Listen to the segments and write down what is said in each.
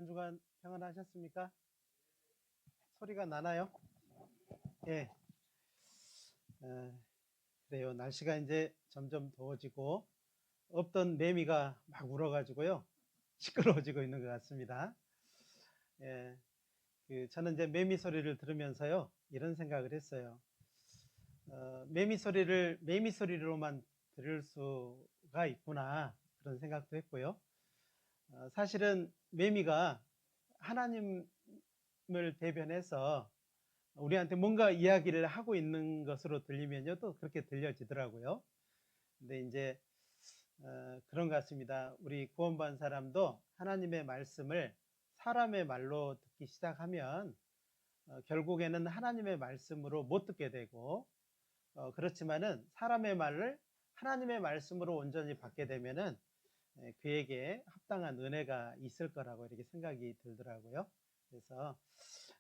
주간 평안하셨습니까? 소리가 나나요? 예. 그래요. 날씨가 이제 점점 더워지고 없던 매미가 막 울어가지고요. 시끄러워지고 있는 것 같습니다. 예. 저는 이제 매미 소리를 들으면서요. 이런 생각을 했어요. 매미 소리로만 들을 수가 있구나. 그런 생각도 했고요. 사실은 매미가 하나님을 대변해서 우리한테 뭔가 이야기를 하고 있는 것으로 들리면요, 또 그렇게 들려지더라고요. 근데 이제 그런 것 같습니다. 우리 구원받은 사람도 하나님의 말씀을 사람의 말로 듣기 시작하면 결국에는 하나님의 말씀으로 못 듣게 되고, 그렇지만은 사람의 말을 하나님의 말씀으로 온전히 받게 되면은 그에게 합당한 은혜가 있을 거라고 이렇게 생각이 들더라고요. 그래서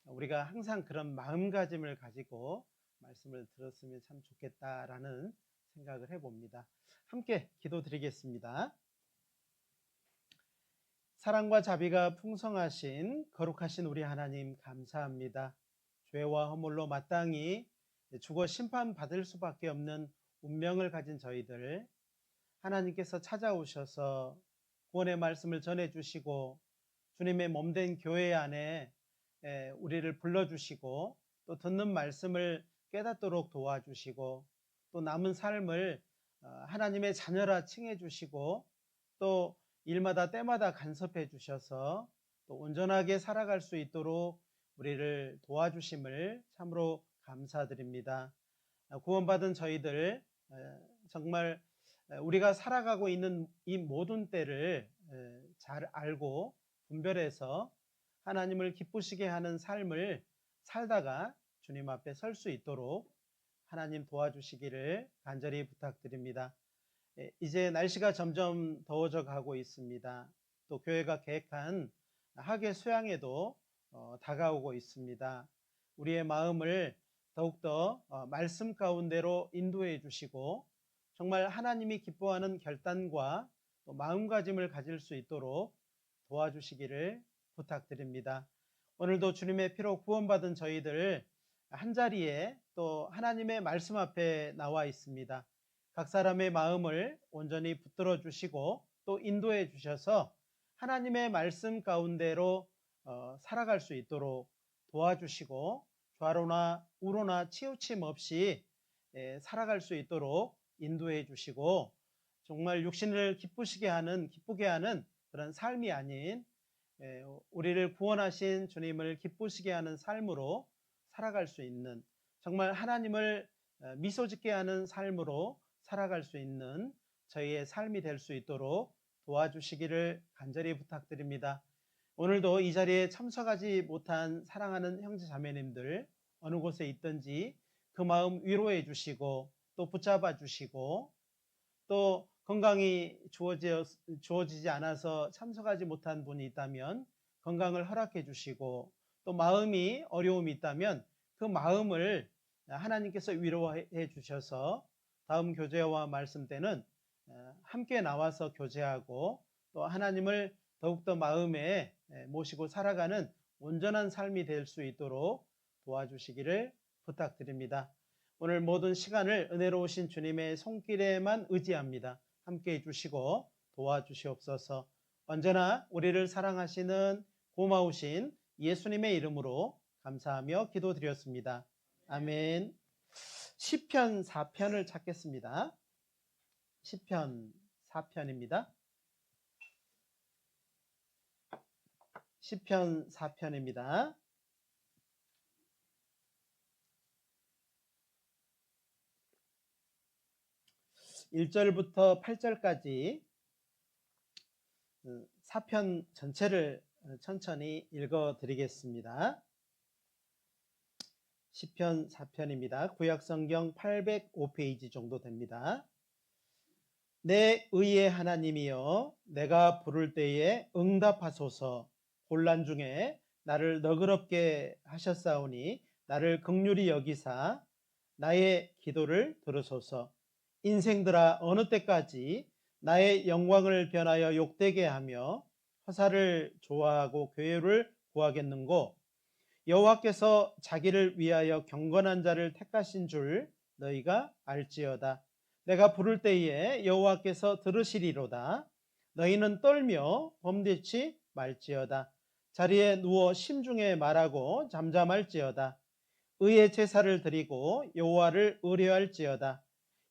우리가 항상 그런 마음가짐을 가지고 말씀을 들었으면 참 좋겠다라는 생각을 해봅니다. 함께 기도드리겠습니다. 사랑과 자비가 풍성하신 거룩하신 우리 하나님 감사합니다. 죄와 허물로 마땅히 죽어 심판받을 수밖에 없는 운명을 가진 저희들, 하나님께서 찾아오셔서 구원의 말씀을 전해주시고 주님의 몸된 교회 안에 우리를 불러주시고 또 듣는 말씀을 깨닫도록 도와주시고 또 남은 삶을 하나님의 자녀라 칭해주시고 또 일마다 때마다 간섭해 주셔서 또 온전하게 살아갈 수 있도록 우리를 도와주심을 참으로 감사드립니다. 구원받은 저희들 정말 우리가 살아가고 있는 이 모든 때를 잘 알고 분별해서 하나님을 기쁘시게 하는 삶을 살다가 주님 앞에 설 수 있도록 하나님 도와주시기를 간절히 부탁드립니다. 이제 날씨가 점점 더워져 가고 있습니다. 또 교회가 계획한 학예 수양회도 다가오고 있습니다. 우리의 마음을 더욱더 말씀 가운데로 인도해 주시고 정말 하나님이 기뻐하는 결단과 또 마음가짐을 가질 수 있도록 도와주시기를 부탁드립니다. 오늘도 주님의 피로 구원받은 저희들 한자리에 또 하나님의 말씀 앞에 나와 있습니다. 각 사람의 마음을 온전히 붙들어 주시고 또 인도해 주셔서 하나님의 말씀 가운데로 살아갈 수 있도록 도와주시고 좌로나 우로나 치우침 없이 살아갈 수 있도록 인도해 주시고 정말 육신을 기쁘게 하는 그런 삶이 아닌 우리를 구원하신 주님을 기쁘시게 하는 삶으로 살아갈 수 있는 정말 하나님을 미소 짓게 하는 삶으로 살아갈 수 있는 저희의 삶이 될 수 있도록 도와주시기를 간절히 부탁드립니다. 오늘도 이 자리에 참석하지 못한 사랑하는 형제 자매님들 어느 곳에 있든지 그 마음 위로해 주시고 또 붙잡아 주시고 또 건강이 주어지지 않아서 참석하지 못한 분이 있다면 건강을 허락해 주시고 또 마음이 어려움이 있다면 그 마음을 하나님께서 위로해 주셔서 다음 교제와 말씀 때는 함께 나와서 교제하고 또 하나님을 더욱더 마음에 모시고 살아가는 온전한 삶이 될 수 있도록 도와주시기를 부탁드립니다. 오늘 모든 시간을 은혜로우신 주님의 손길에만 의지합니다. 함께 해주시고 도와주시옵소서. 언제나 우리를 사랑하시는 고마우신 예수님의 이름으로 감사하며 기도드렸습니다. 아멘. 시편 4편을 찾겠습니다. 시편 4편입니다. 시편 4편입니다. 1절부터 8절까지 4편 전체를 천천히 읽어드리겠습니다. 시편 4편입니다. 구약성경 805페이지 정도 됩니다. 내 의의 하나님이여 내가 부를 때에 응답하소서. 곤란 중에 나를 너그럽게 하셨사오니 나를 긍휼히 여기사 나의 기도를 들으소서. 인생들아 어느 때까지 나의 영광을 변하여 욕되게 하며 화살을 좋아하고 괴를 구하겠는고? 여호와께서 자기를 위하여 경건한 자를 택하신 줄 너희가 알지어다. 내가 부를 때에 여호와께서 들으시리로다. 너희는 떨며 범대치 말지어다. 자리에 누워 심중에 말하고 잠잠할지어다. 의의 제사를 드리고 여호와를 의뢰할지어다.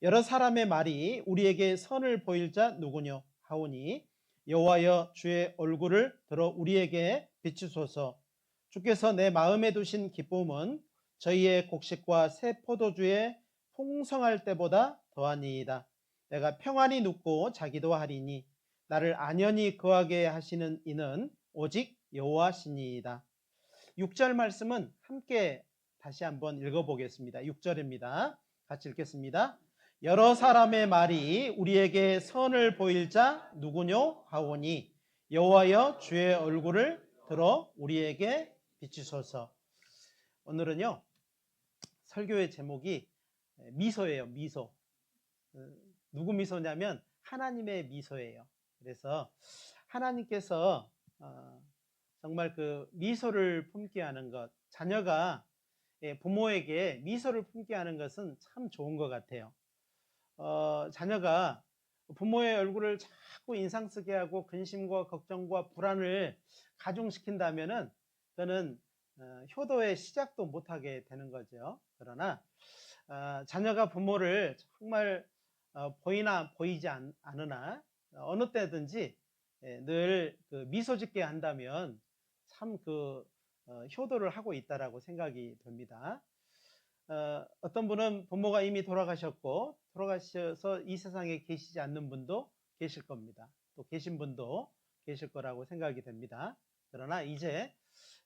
여러 사람의 말이 우리에게 선을 보일 자 누구뇨 하오니 여호와여 주의 얼굴을 들어 우리에게 비추소서. 주께서 내 마음에 두신 기쁨은 저희의 곡식과 새 포도주의 풍성할 때보다 더하니이다. 내가 평안히 눕고 자기도 하리니 나를 안연히 거하게 하시는 이는 오직 여호와시니이다. 6절 말씀은 함께 다시 한번 읽어보겠습니다. 6절입니다. 같이 읽겠습니다. 여러 사람의 말이 우리에게 선을 보일 자 누구뇨 하오니 여호와여 주의 얼굴을 들어 우리에게 비추소서. 오늘은요 설교의 제목이 미소예요. 미소. 누구 미소냐면 하나님의 미소예요. 그래서 하나님께서 정말 그 미소를 품게 하는 것, 자녀가 부모에게 미소를 품게 하는 것은 참 좋은 것 같아요. 자녀가 부모의 얼굴을 자꾸 인상 쓰게 하고 근심과 걱정과 불안을 가중시킨다면은 그는 효도의 시작도 못하게 되는 거죠. 그러나 자녀가 부모를 정말 보이나 보이지 않으나 어느 때든지 늘 그 미소 짓게 한다면 참 그 효도를 하고 있다라고 생각이 됩니다. 어떤 분은 부모가 이미 돌아가셨고 돌아가셔서 이 세상에 계시지 않는 분도 계실 겁니다. 또 계신 분도 계실 거라고 생각이 됩니다. 그러나 이제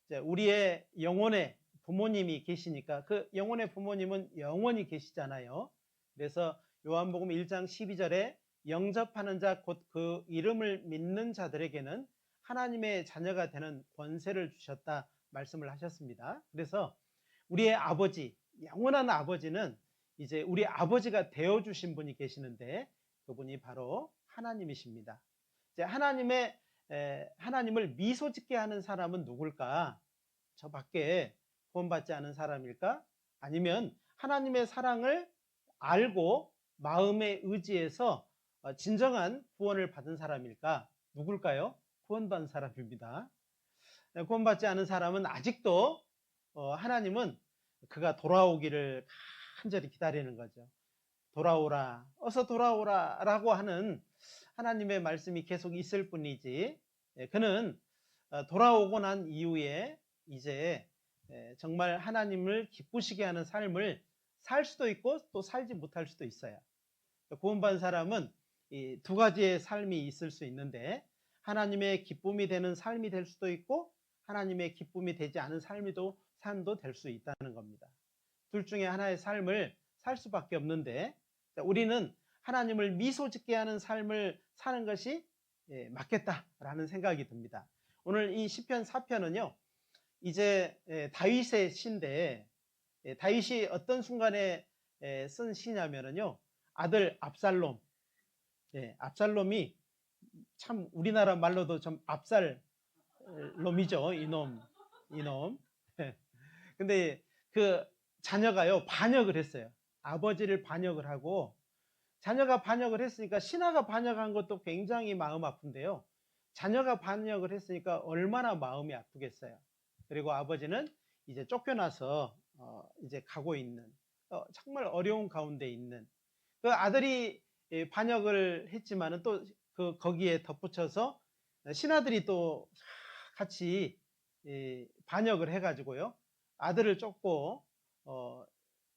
우리의 영혼의 부모님이 계시니까 그 영혼의 부모님은 영원히 계시잖아요. 그래서 요한복음 1장 12절에 영접하는 자 곧 그 이름을 믿는 자들에게는 하나님의 자녀가 되는 권세를 주셨다 말씀을 하셨습니다. 그래서 우리의 아버지, 영원한 아버지는 이제 우리 아버지가 되어주신 분이 계시는데 그분이 바로 하나님이십니다. 이제 하나님을 미소 짓게 하는 사람은 누굴까? 저 밖에 구원받지 않은 사람일까? 아니면 하나님의 사랑을 알고 마음의 의지에서 진정한 구원을 받은 사람일까? 누굴까요? 구원받은 사람입니다. 구원받지 않은 사람은 아직도 하나님은 그가 돌아오기를 간절히 기다리는 거죠. 돌아오라, 어서 돌아오라 라고 하는 하나님의 말씀이 계속 있을 뿐이지 그는 돌아오고 난 이후에 이제 정말 하나님을 기쁘시게 하는 삶을 살 수도 있고 또 살지 못할 수도 있어요. 구원받은 사람은 이 두 가지의 삶이 있을 수 있는데 하나님의 기쁨이 되는 삶이 될 수도 있고 하나님의 기쁨이 되지 않은 삶도 될 수 있다는 겁니다. 둘 중에 하나의 삶을 살 수밖에 없는데 우리는 하나님을 미소 짓게 하는 삶을 사는 것이 맞겠다라는 생각이 듭니다. 오늘 이 시편 4편은요 이제 다윗의 시인데 다윗이 어떤 순간에 쓴 시냐면요 아들 압살롬, 압살롬이 참 우리나라 말로도 좀 압살롬이죠. 이놈. 근데 그 자녀가요 반역을 했어요. 아버지를 반역을 하고 자녀가 반역을 했으니까 신하가 반역한 것도 굉장히 마음 아픈데요. 자녀가 반역을 했으니까 얼마나 마음이 아프겠어요. 그리고 아버지는 이제 쫓겨나서 이제 가고 있는 정말 어려운 가운데 있는 그 아들이 반역을 했지만은 또 그 거기에 덧붙여서 신하들이 또 같이 반역을 해가지고요 아들을 쫓고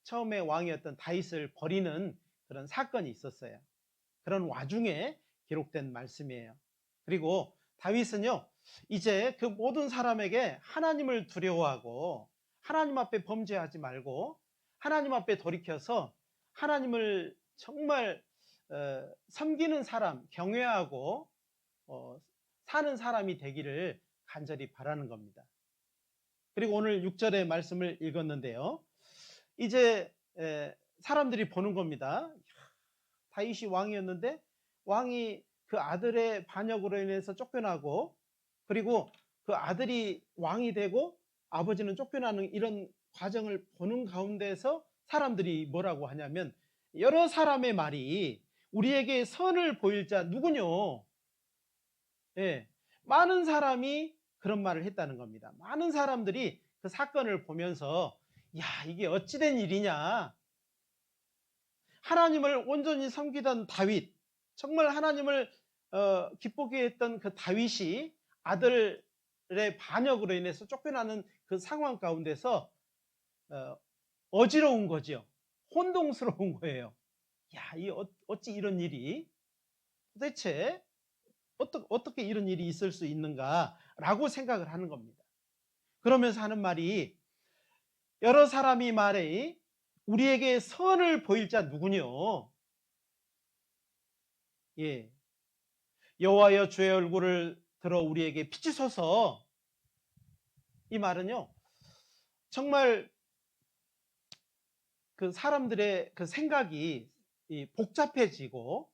처음에 왕이었던 다윗을 버리는 그런 사건이 있었어요. 그런 와중에 기록된 말씀이에요. 그리고 다윗은요 이제 그 모든 사람에게 하나님을 두려워하고 하나님 앞에 범죄하지 말고 하나님 앞에 돌이켜서 하나님을 정말 섬기는 사람, 경외하고 사는 사람이 되기를 간절히 바라는 겁니다. 그리고 오늘 6절의 말씀을 읽었는데요. 이제 사람들이 보는 겁니다. 다윗이 왕이었는데 왕이 그 아들의 반역으로 인해서 쫓겨나고 그리고 그 아들이 왕이 되고 아버지는 쫓겨나는 이런 과정을 보는 가운데서 사람들이 뭐라고 하냐면, 여러 사람의 말이 우리에게 선을 보일 자 누구뇨? 예, 많은 사람이 그런 말을 했다는 겁니다. 많은 사람들이 그 사건을 보면서, 야, 이게 어찌된 일이냐? 하나님을 온전히 섬기던 다윗, 정말 하나님을 기쁘게 했던 그 다윗이 아들의 반역으로 인해서 쫓겨나는 그 상황 가운데서 어지러운 거죠. 혼동스러운 거예요. 야, 어찌 이런 일이, 도대체 어떻게 이런 일이 있을 수 있는가라고 생각을 하는 겁니다. 그러면서 하는 말이, 여러 사람이 말해 우리에게 선을 보일 자 누구뇨? 예, 여호와여 주의 얼굴을 들어 우리에게 비추소서. 이 말은요, 정말 그 사람들의 그 생각이 복잡해지고,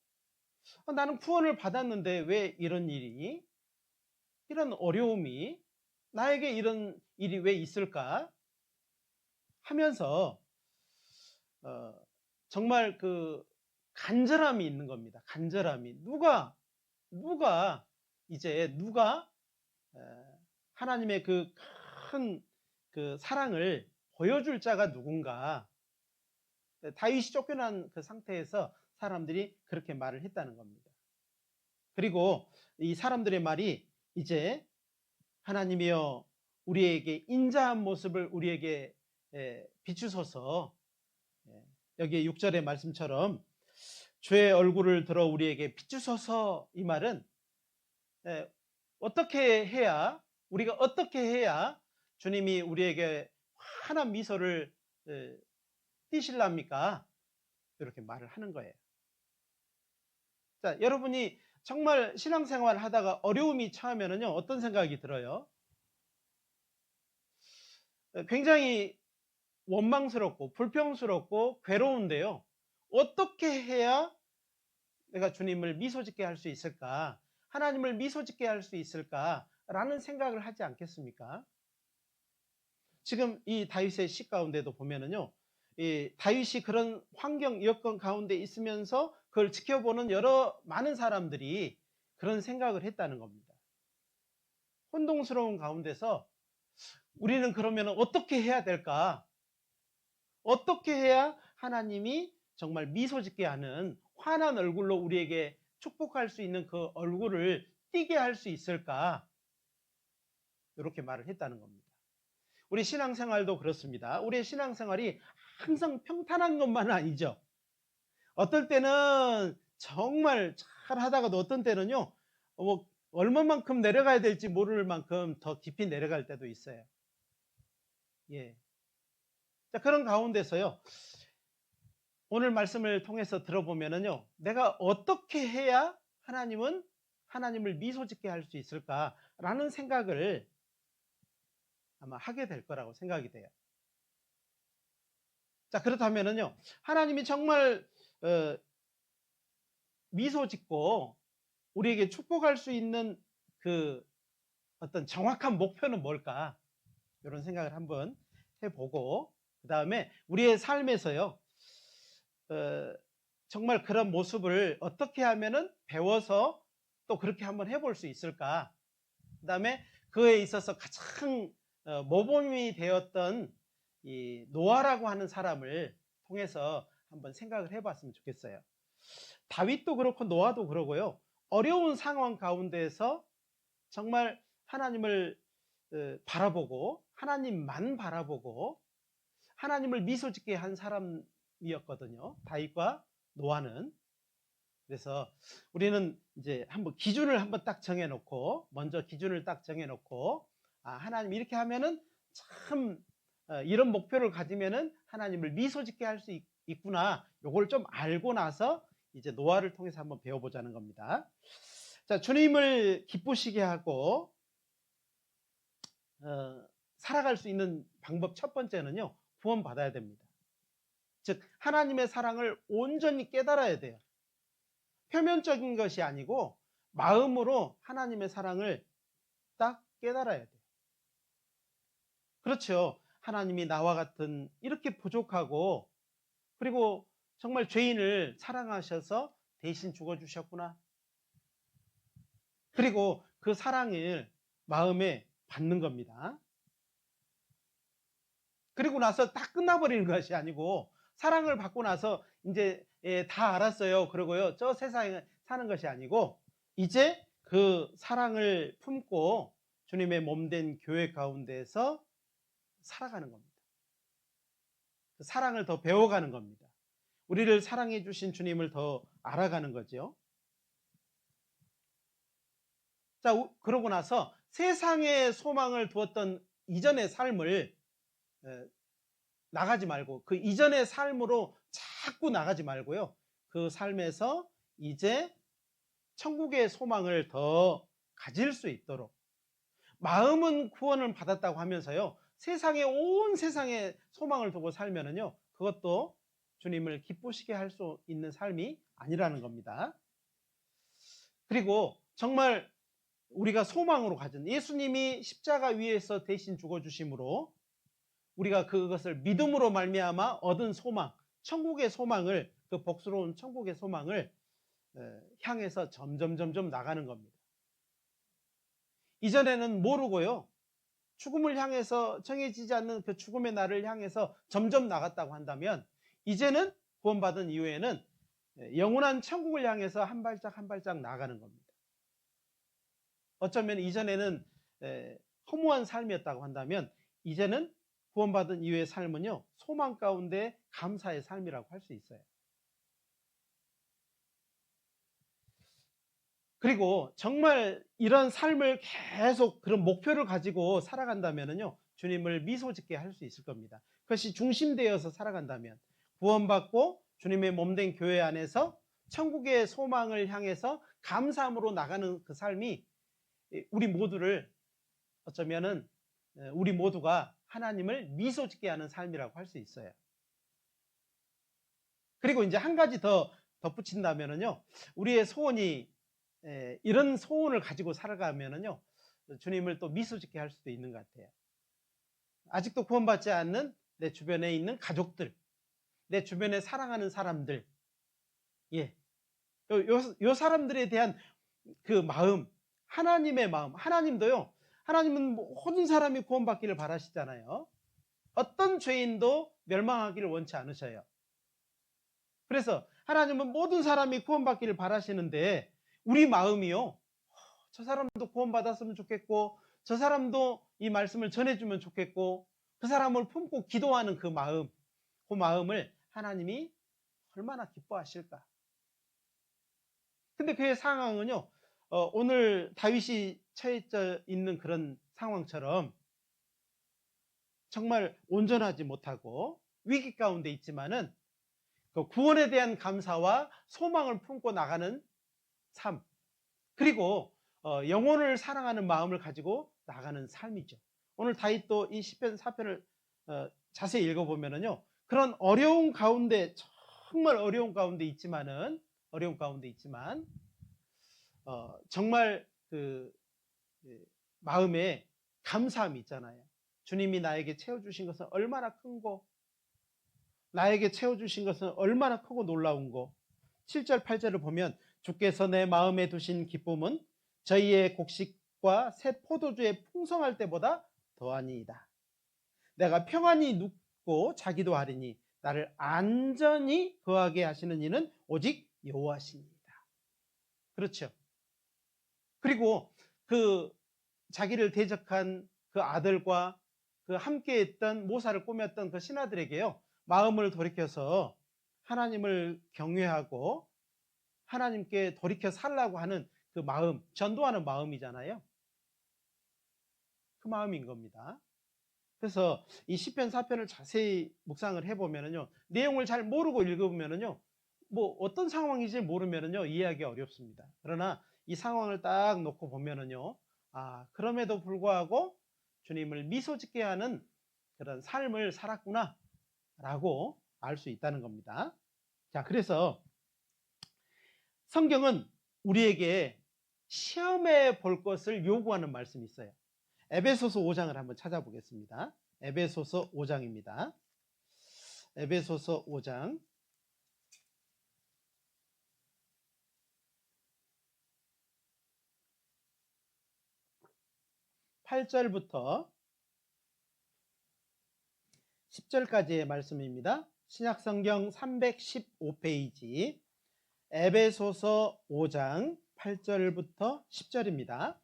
나는 구원을 받았는데 왜 이런 일이, 이런 어려움이, 나에게 이런 일이 왜 있을까 하면서 정말 그 간절함이 있는 겁니다. 간절함이. 누가 이제 하나님의 그 큰 그 사랑을 보여줄 자가 누군가. 다윗이 쫓겨난 그 상태에서 사람들이 그렇게 말을 했다는 겁니다. 그리고 이 사람들의 말이, 이제 하나님이여 우리에게 인자한 모습을 우리에게 비추소서. 여기 6절의 말씀처럼 주의 얼굴을 들어 우리에게 비추소서, 이 말은 우리가 어떻게 해야 주님이 우리에게 환한 미소를 띠실랍니까? 이렇게 말을 하는 거예요. 자, 여러분이 정말 신앙생활 하다가 어려움이 처하면은요, 어떤 생각이 들어요? 굉장히 원망스럽고 불평스럽고 괴로운데요, 어떻게 해야 내가 주님을 미소짓게 할 수 있을까? 하나님을 미소짓게 할 수 있을까? 라는 생각을 하지 않겠습니까? 지금 이 다윗의 시 가운데도 보면은요, 이 다윗이 그런 환경, 여건 가운데 있으면서 그걸 지켜보는 많은 사람들이 그런 생각을 했다는 겁니다. 혼동스러운 가운데서 우리는 그러면 어떻게 해야 될까? 어떻게 해야 하나님이 정말 미소 짓게 하는 환한 얼굴로 우리에게 축복할 수 있는 그 얼굴을 띄게 할 수 있을까? 이렇게 말을 했다는 겁니다. 우리 신앙생활도 그렇습니다. 우리의 신앙생활이 항상 평탄한 것만은 아니죠. 어떨 때는 정말 잘 하다가도 어떤 때는요, 얼마만큼 내려가야 될지 모를 만큼 더 깊이 내려갈 때도 있어요. 예. 자, 그런 가운데서요, 오늘 말씀을 통해서 들어보면은요, 내가 어떻게 해야 하나님을 미소 짓게 할 수 있을까라는 생각을 아마 하게 될 거라고 생각이 돼요. 자, 그렇다면은요, 하나님이 정말 미소 짓고 우리에게 축복할 수 있는 그 어떤 정확한 목표는 뭘까? 이런 생각을 한번 해보고, 그 다음에 우리의 삶에서요, 정말 그런 모습을 어떻게 하면은 배워서 또 그렇게 한번 해볼 수 있을까? 그 다음에 그에 있어서 가장 모범이 되었던 이 노아라고 하는 사람을 통해서 한번 생각을 해봤으면 좋겠어요. 다윗도 그렇고 노아도 그러고요, 어려운 상황 가운데에서 정말 하나님을 바라보고 하나님만 바라보고 하나님을 미소 짓게 한 사람이었거든요, 다윗과 노아는. 그래서 우리는 이제 기준을 한번 딱 정해놓고, 먼저 기준을 딱 정해놓고, 하나님 이렇게 하면은 참 이런 목표를 가지면은 하나님을 미소 짓게 할 수 있구나, 요걸 좀 알고 나서 이제 노아를 통해서 한번 배워보자는 겁니다. 자, 주님을 기쁘시게 하고 살아갈 수 있는 방법 첫 번째는요, 구원받아야 됩니다. 즉 하나님의 사랑을 온전히 깨달아야 돼요. 표면적인 것이 아니고 마음으로 하나님의 사랑을 딱 깨달아야 돼요. 그렇죠. 하나님이 나와 같은 이렇게 부족하고 그리고 정말 죄인을 사랑하셔서 대신 죽어주셨구나. 그리고 그 사랑을 마음에 받는 겁니다. 그리고 나서 딱 끝나버리는 것이 아니고 사랑을 받고 나서 이제 다 알았어요. 그러고요. 저 세상에 사는 것이 아니고 이제 그 사랑을 품고 주님의 몸된 교회 가운데에서 살아가는 겁니다. 그 사랑을 더 배워가는 겁니다. 우리를 사랑해 주신 주님을 더 알아가는 거죠. 자, 그러고 나서 세상에 소망을 두었던 이전의 삶을 나가지 말고 그 이전의 삶으로 자꾸 나가지 말고요. 그 삶에서 이제 천국의 소망을 더 가질 수 있도록 마음은 구원을 받았다고 하면서요. 온 세상에 소망을 두고 살면은요. 그것도 주님을 기쁘시게 할 수 있는 삶이 아니라는 겁니다. 그리고 정말 우리가 소망으로 가진 예수님이 십자가 위에서 대신 죽어주심으로 우리가 그것을 믿음으로 말미암아 얻은 소망, 천국의 소망을 그 복스러운 천국의 소망을 향해서 점점 나가는 겁니다. 이전에는 모르고요. 죽음을 향해서 정해지지 않는 그 죽음의 날을 향해서 점점 나갔다고 한다면 이제는 구원받은 이후에는 영원한 천국을 향해서 한 발짝 한 발짝 나가는 겁니다. 어쩌면 이전에는 허무한 삶이었다고 한다면 이제는 구원받은 이후의 삶은요. 소망 가운데 감사의 삶이라고 할 수 있어요. 그리고 정말 이런 삶을 계속 그런 목표를 가지고 살아간다면요. 주님을 미소 짓게 할 수 있을 겁니다. 그것이 중심되어서 살아간다면 구원받고 주님의 몸된 교회 안에서 천국의 소망을 향해서 감사함으로 나가는 그 삶이 우리 모두를 어쩌면은 우리 모두가 하나님을 미소 짓게 하는 삶이라고 할 수 있어요. 그리고 이제 한 가지 더 덧붙인다면요. 우리의 소원이 이런 소원을 가지고 살아가면은요. 주님을 또 미소 짓게 할 수도 있는 것 같아요. 아직도 구원받지 않는 내 주변에 있는 가족들, 내 주변에 사랑하는 사람들, 요 사람들에 대한 그 마음, 하나님의 마음, 하나님도요. 하나님은 모든 사람이 구원받기를 바라시잖아요. 어떤 죄인도 멸망하기를 원치 않으셔요. 그래서 하나님은 모든 사람이 구원받기를 바라시는데 우리 마음이요. 저 사람도 구원받았으면 좋겠고 저 사람도 이 말씀을 전해주면 좋겠고 그 사람을 품고 기도하는 그 마음을 하나님이 얼마나 기뻐하실까. 근데 그의 상황은요. 오늘 다윗이 처해져 있는 그런 상황처럼 정말 온전하지 못하고 위기 가운데 있지만은 그 구원에 대한 감사와 소망을 품고 나가는 삶, 그리고 영혼을 사랑하는 마음을 가지고 나가는 삶이죠. 오늘 다윗도 이 시편 4편을 자세히 읽어보면은요, 그런 어려운 가운데, 정말 어려운 가운데 있지만 정말 그 마음에 감사함이 있잖아요. 주님이 나에게 채워주신 것은 얼마나 큰고, 나에게 채워주신 것은 얼마나 크고 놀라운고. 7절 8절을 보면 주께서 내 마음에 두신 기쁨은 저희의 곡식과 새 포도주의 풍성할 때보다 더하니이다. 내가 평안히 눕고 자기도 하리니 나를 안전히 거하게 하시는 이는 오직 여호와시니이다. 그렇죠. 그리고 그 자기를 대적한 그 아들과 그 함께 했던 모사를 꾸몄던 그 신하들에게요. 마음을 돌이켜서 하나님을 경외하고 하나님께 돌이켜 살라고 하는 그 마음, 전도하는 마음이잖아요. 그 마음인 겁니다. 그래서 이 시편 4편을 자세히 묵상을 해보면요. 내용을 잘 모르고 읽어보면요. 뭐 어떤 상황인지 모르면요. 이해하기 어렵습니다. 그러나 이 상황을 딱 놓고 보면요. 그럼에도 불구하고 주님을 미소 짓게 하는 그런 삶을 살았구나 라고 알 수 있다는 겁니다. 자, 그래서 성경은 우리에게 시험해 볼 것을 요구하는 말씀이 있어요. 에베소서 5장을 한번 찾아보겠습니다. 에베소서 5장입니다. 에베소서 5장 8절부터 10절까지의 말씀입니다. 신약성경 315페이지 에베소서 5장 8절부터 10절입니다.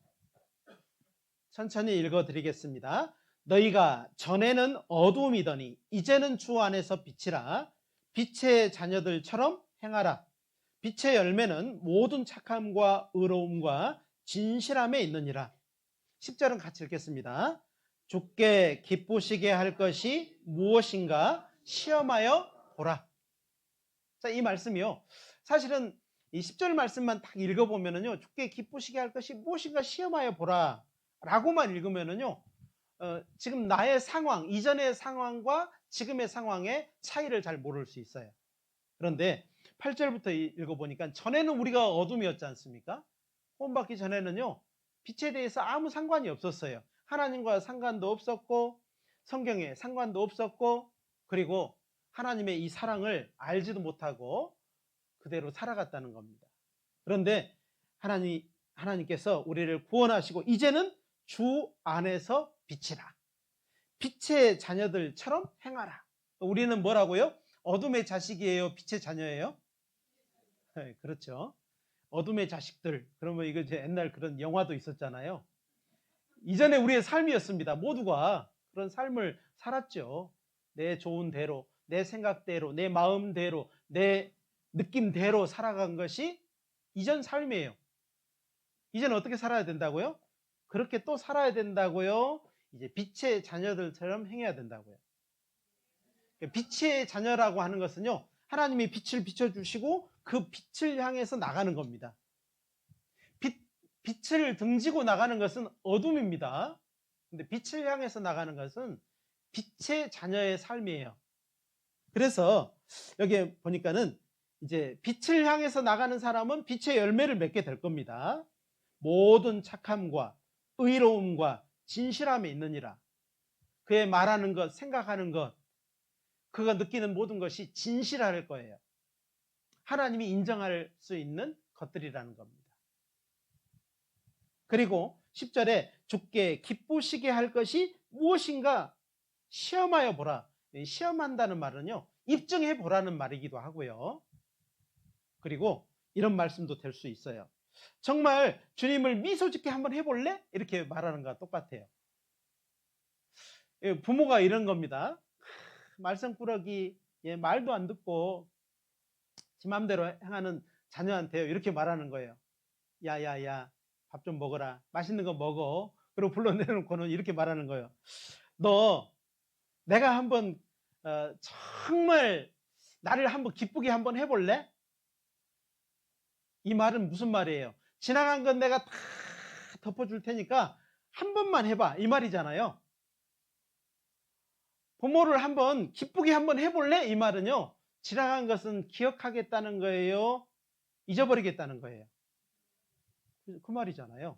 천천히 읽어드리겠습니다. 너희가 전에는 어두움이더니 이제는 주 안에서 빛이라. 빛의 자녀들처럼 행하라. 빛의 열매는 모든 착함과 의로움과 진실함에 있느니라. 10절은 같이 읽겠습니다. 주께 기쁘시게 할 것이 무엇인가 시험하여 보라. 자, 이 말씀이요. 사실은 이 10절 말씀만 딱 읽어보면은요, 주께 기쁘시게 할 것이 무엇인가 시험하여 보라 라고만 읽으면은요, 지금 나의 상황, 이전의 상황과 지금의 상황의 차이를 잘 모를 수 있어요. 그런데 8절부터 읽어보니까 전에는 우리가 어둠이었지 않습니까? 구원받기 전에는요, 빛에 대해서 아무 상관이 없었어요. 하나님과 상관도 없었고, 성경에 상관도 없었고, 그리고 하나님의 이 사랑을 알지도 못하고 그대로 살아갔다는 겁니다. 그런데 하나님께서 우리를 구원하시고 이제는 주 안에서 빛이라. 빛의 자녀들처럼 행하라. 우리는 뭐라고요? 어둠의 자식이에요? 빛의 자녀예요? 네, 그렇죠. 어둠의 자식들. 그러면 이거 이제 옛날 그런 영화도 있었잖아요. 이전에 우리의 삶이었습니다. 모두가 그런 삶을 살았죠. 내 좋은 대로, 내 생각대로, 내 마음대로, 내 느낌대로 살아간 것이 이전 삶이에요. 이제는 어떻게 살아야 된다고요? 그렇게 또 살아야 된다고요? 이제 빛의 자녀들처럼 행해야 된다고요. 빛의 자녀라고 하는 것은요, 하나님이 빛을 비춰주시고 그 빛을 향해서 나가는 겁니다. 빛을 등지고 나가는 것은 어둠입니다. 근데 빛을 향해서 나가는 것은 빛의 자녀의 삶이에요. 그래서 여기 보니까는 이제 빛을 향해서 나가는 사람은 빛의 열매를 맺게 될 겁니다. 모든 착함과 의로움과 진실함에 있느니라. 그의 말하는 것, 생각하는 것, 그가 느끼는 모든 것이 진실할 거예요. 하나님이 인정할 수 있는 것들이라는 겁니다. 그리고 10절에 주께 기쁘시게 할 것이 무엇인가 시험하여 보라. 시험한다는 말은요, 입증해 보라는 말이기도 하고요. 그리고 이런 말씀도 될 수 있어요. 정말 주님을 미소 짓게 한번 해볼래? 이렇게 말하는 거와 똑같아요. 부모가 이런 겁니다. 말썽꾸러기, 말도 안 듣고 지 맘대로 행하는 자녀한테요, 이렇게 말하는 거예요. 야야야, 밥 좀 먹어라. 맛있는 거 먹어. 그리고 불러내놓고는 이렇게 말하는 거예요. 너 내가 한번 정말 나를 한번 기쁘게 한번 해볼래? 이 말은 무슨 말이에요? 지나간 건 내가 다 덮어줄 테니까 한 번만 해봐, 이 말이잖아요. 부모를 한번 기쁘게 한번 해볼래? 이 말은요, 지나간 것은 기억하겠다는 거예요? 잊어버리겠다는 거예요? 그 말이잖아요.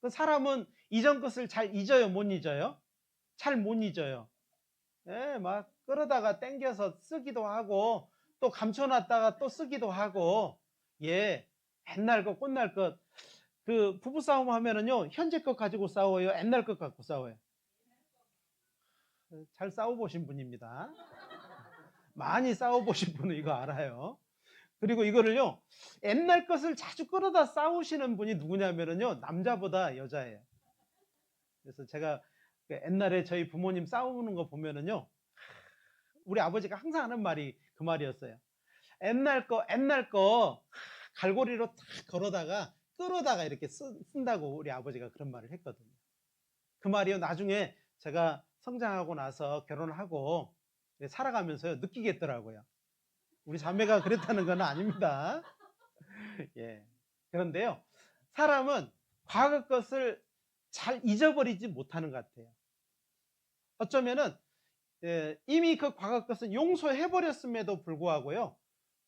사람은 이전 것을 잘 잊어요, 못 잊어요? 잘 못 잊어요. 막 끌어다가 땡겨서 쓰기도 하고 또 감춰놨다가 또 쓰기도 하고, 옛날 것, 꽃날 것. 그 부부싸움 하면은요, 현재 것 가지고 싸워요? 옛날 것 갖고 싸워요? 잘 싸워보신 분입니다. 많이 싸워보신 분은 이거 알아요. 그리고 이거를요, 옛날 것을 자주 끌어다 싸우시는 분이 누구냐면은요, 남자보다 여자예요. 그래서 제가 옛날에 저희 부모님 싸우는 거 보면은요, 우리 아버지가 항상 하는 말이 그 말이었어요. 옛날 거 갈고리로 탁 걸어다가 끌어다가 이렇게 쓴다고 우리 아버지가 그런 말을 했거든요. 그 말이요, 나중에 제가 성장하고 나서 결혼하고 살아가면서요, 느끼겠더라고요. 우리 자매가 그랬다는 건 아닙니다. 그런데요, 사람은 과거 것을 잘 잊어버리지 못하는 것 같아요. 어쩌면은 이미 그 과거 것은 용서해버렸음에도 불구하고요,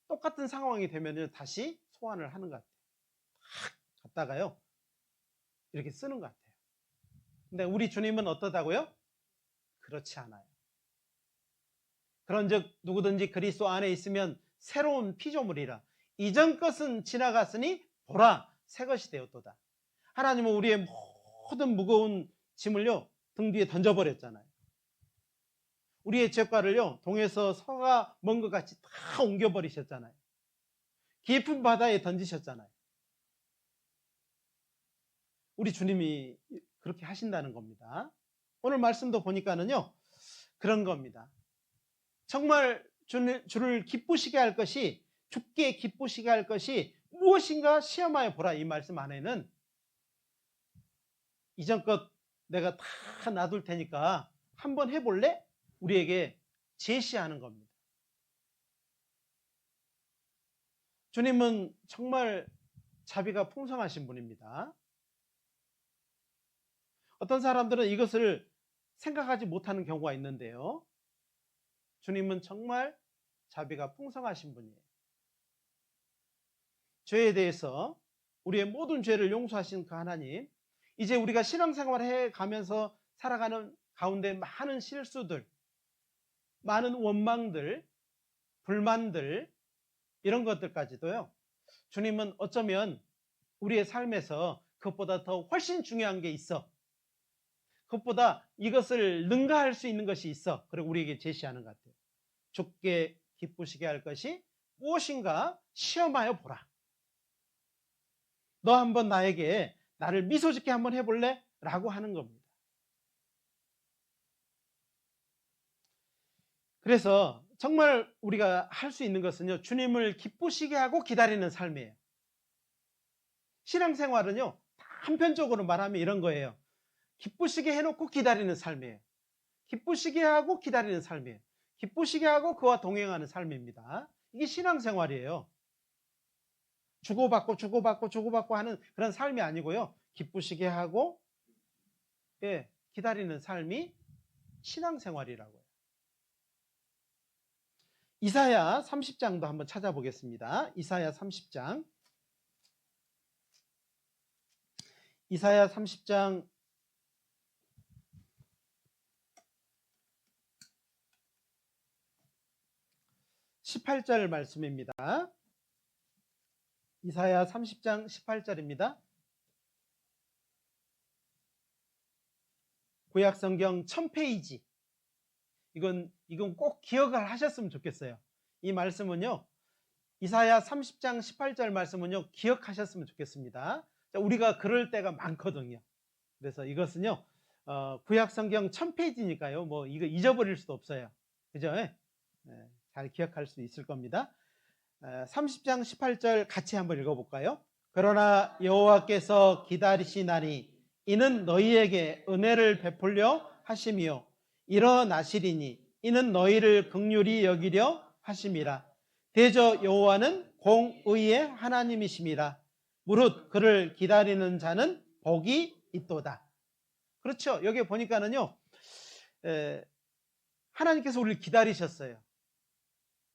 똑같은 상황이 되면 다시 소환을 하는 것 같아요. 갖다가요 이렇게 쓰는 것 같아요. 근데 우리 주님은 어떠다고요? 그렇지 않아요. 그런즉 누구든지 그리스도 안에 있으면 새로운 피조물이라. 이전 것은 지나갔으니 보라 새 것이 되었도다. 하나님은 우리의 모든 무거운 짐을요 등 뒤에 던져버렸잖아요. 우리의 죄과를요 동에서 서가 먼 것 같이 다 옮겨버리셨잖아요. 깊은 바다에 던지셨잖아요. 우리 주님이 그렇게 하신다는 겁니다. 오늘 말씀도 보니까는요 그런 겁니다. 정말 주를 기쁘시게 할 것이, 주께 기쁘시게 할 것이 무엇인가 시험하여 보라. 이 말씀 안에는 이전 것 내가 다 놔둘 테니까 한번 해볼래? 우리에게 제시하는 겁니다. 주님은 정말 자비가 풍성하신 분입니다. 어떤 사람들은 이것을 생각하지 못하는 경우가 있는데요. 주님은 정말 자비가 풍성하신 분이에요. 죄에 대해서 우리의 모든 죄를 용서하신 그 하나님, 이제 우리가 신앙생활을 해가면서 살아가는 가운데 많은 실수들, 많은 원망들, 불만들 이런 것들까지도요. 주님은 어쩌면 우리의 삶에서 그것보다 더 훨씬 중요한 게 있어. 그것보다 이것을 능가할 수 있는 것이 있어. 그리고 우리에게 제시하는 것 같아요. 주께 기쁘시게 할 것이 무엇인가 시험하여 보라. 너 한번 나를 미소 짓게 한번 해볼래? 라고 하는 겁니다. 그래서 정말 우리가 할 수 있는 것은요, 주님을 기쁘시게 하고 기다리는 삶이에요. 신앙생활은요, 한편적으로 말하면 이런 거예요. 기쁘시게 해놓고 기다리는 삶이에요. 기쁘시게 하고 기다리는 삶이에요. 기쁘시게 하고 그와 동행하는 삶입니다. 이게 신앙생활이에요. 주고받고 하는 그런 삶이 아니고요. 기쁘시게 하고 기다리는 삶이 신앙생활이라고요. 이사야 30장도 한번 찾아보겠습니다. 이사야 30장. 이사야 30장 18절 말씀입니다. 이사야 30장 18절입니다. 구약성경 1000페이지. 이건 꼭 기억을 하셨으면 좋겠어요. 이 말씀은요. 이사야 30장 18절 말씀은요. 기억하셨으면 좋겠습니다. 우리가 그럴 때가 많거든요. 그래서 이것은요. 구약성경 1000페이지니까요. 뭐 이거 잊어버릴 수도 없어요. 그죠? 잘 기억할 수 있을 겁니다. 30장 18절 같이 한번 읽어볼까요? 그러나 여호와께서 기다리시나니 이는 너희에게 은혜를 베풀려 하심이요 일어나시리니 이는 너희를 긍휼히 여기려 하심이라. 대저 여호와는 공의의 하나님이심이라. 무릇 그를 기다리는 자는 복이 있도다. 그렇죠. 여기 보니까는요 하나님께서 우리를 기다리셨어요.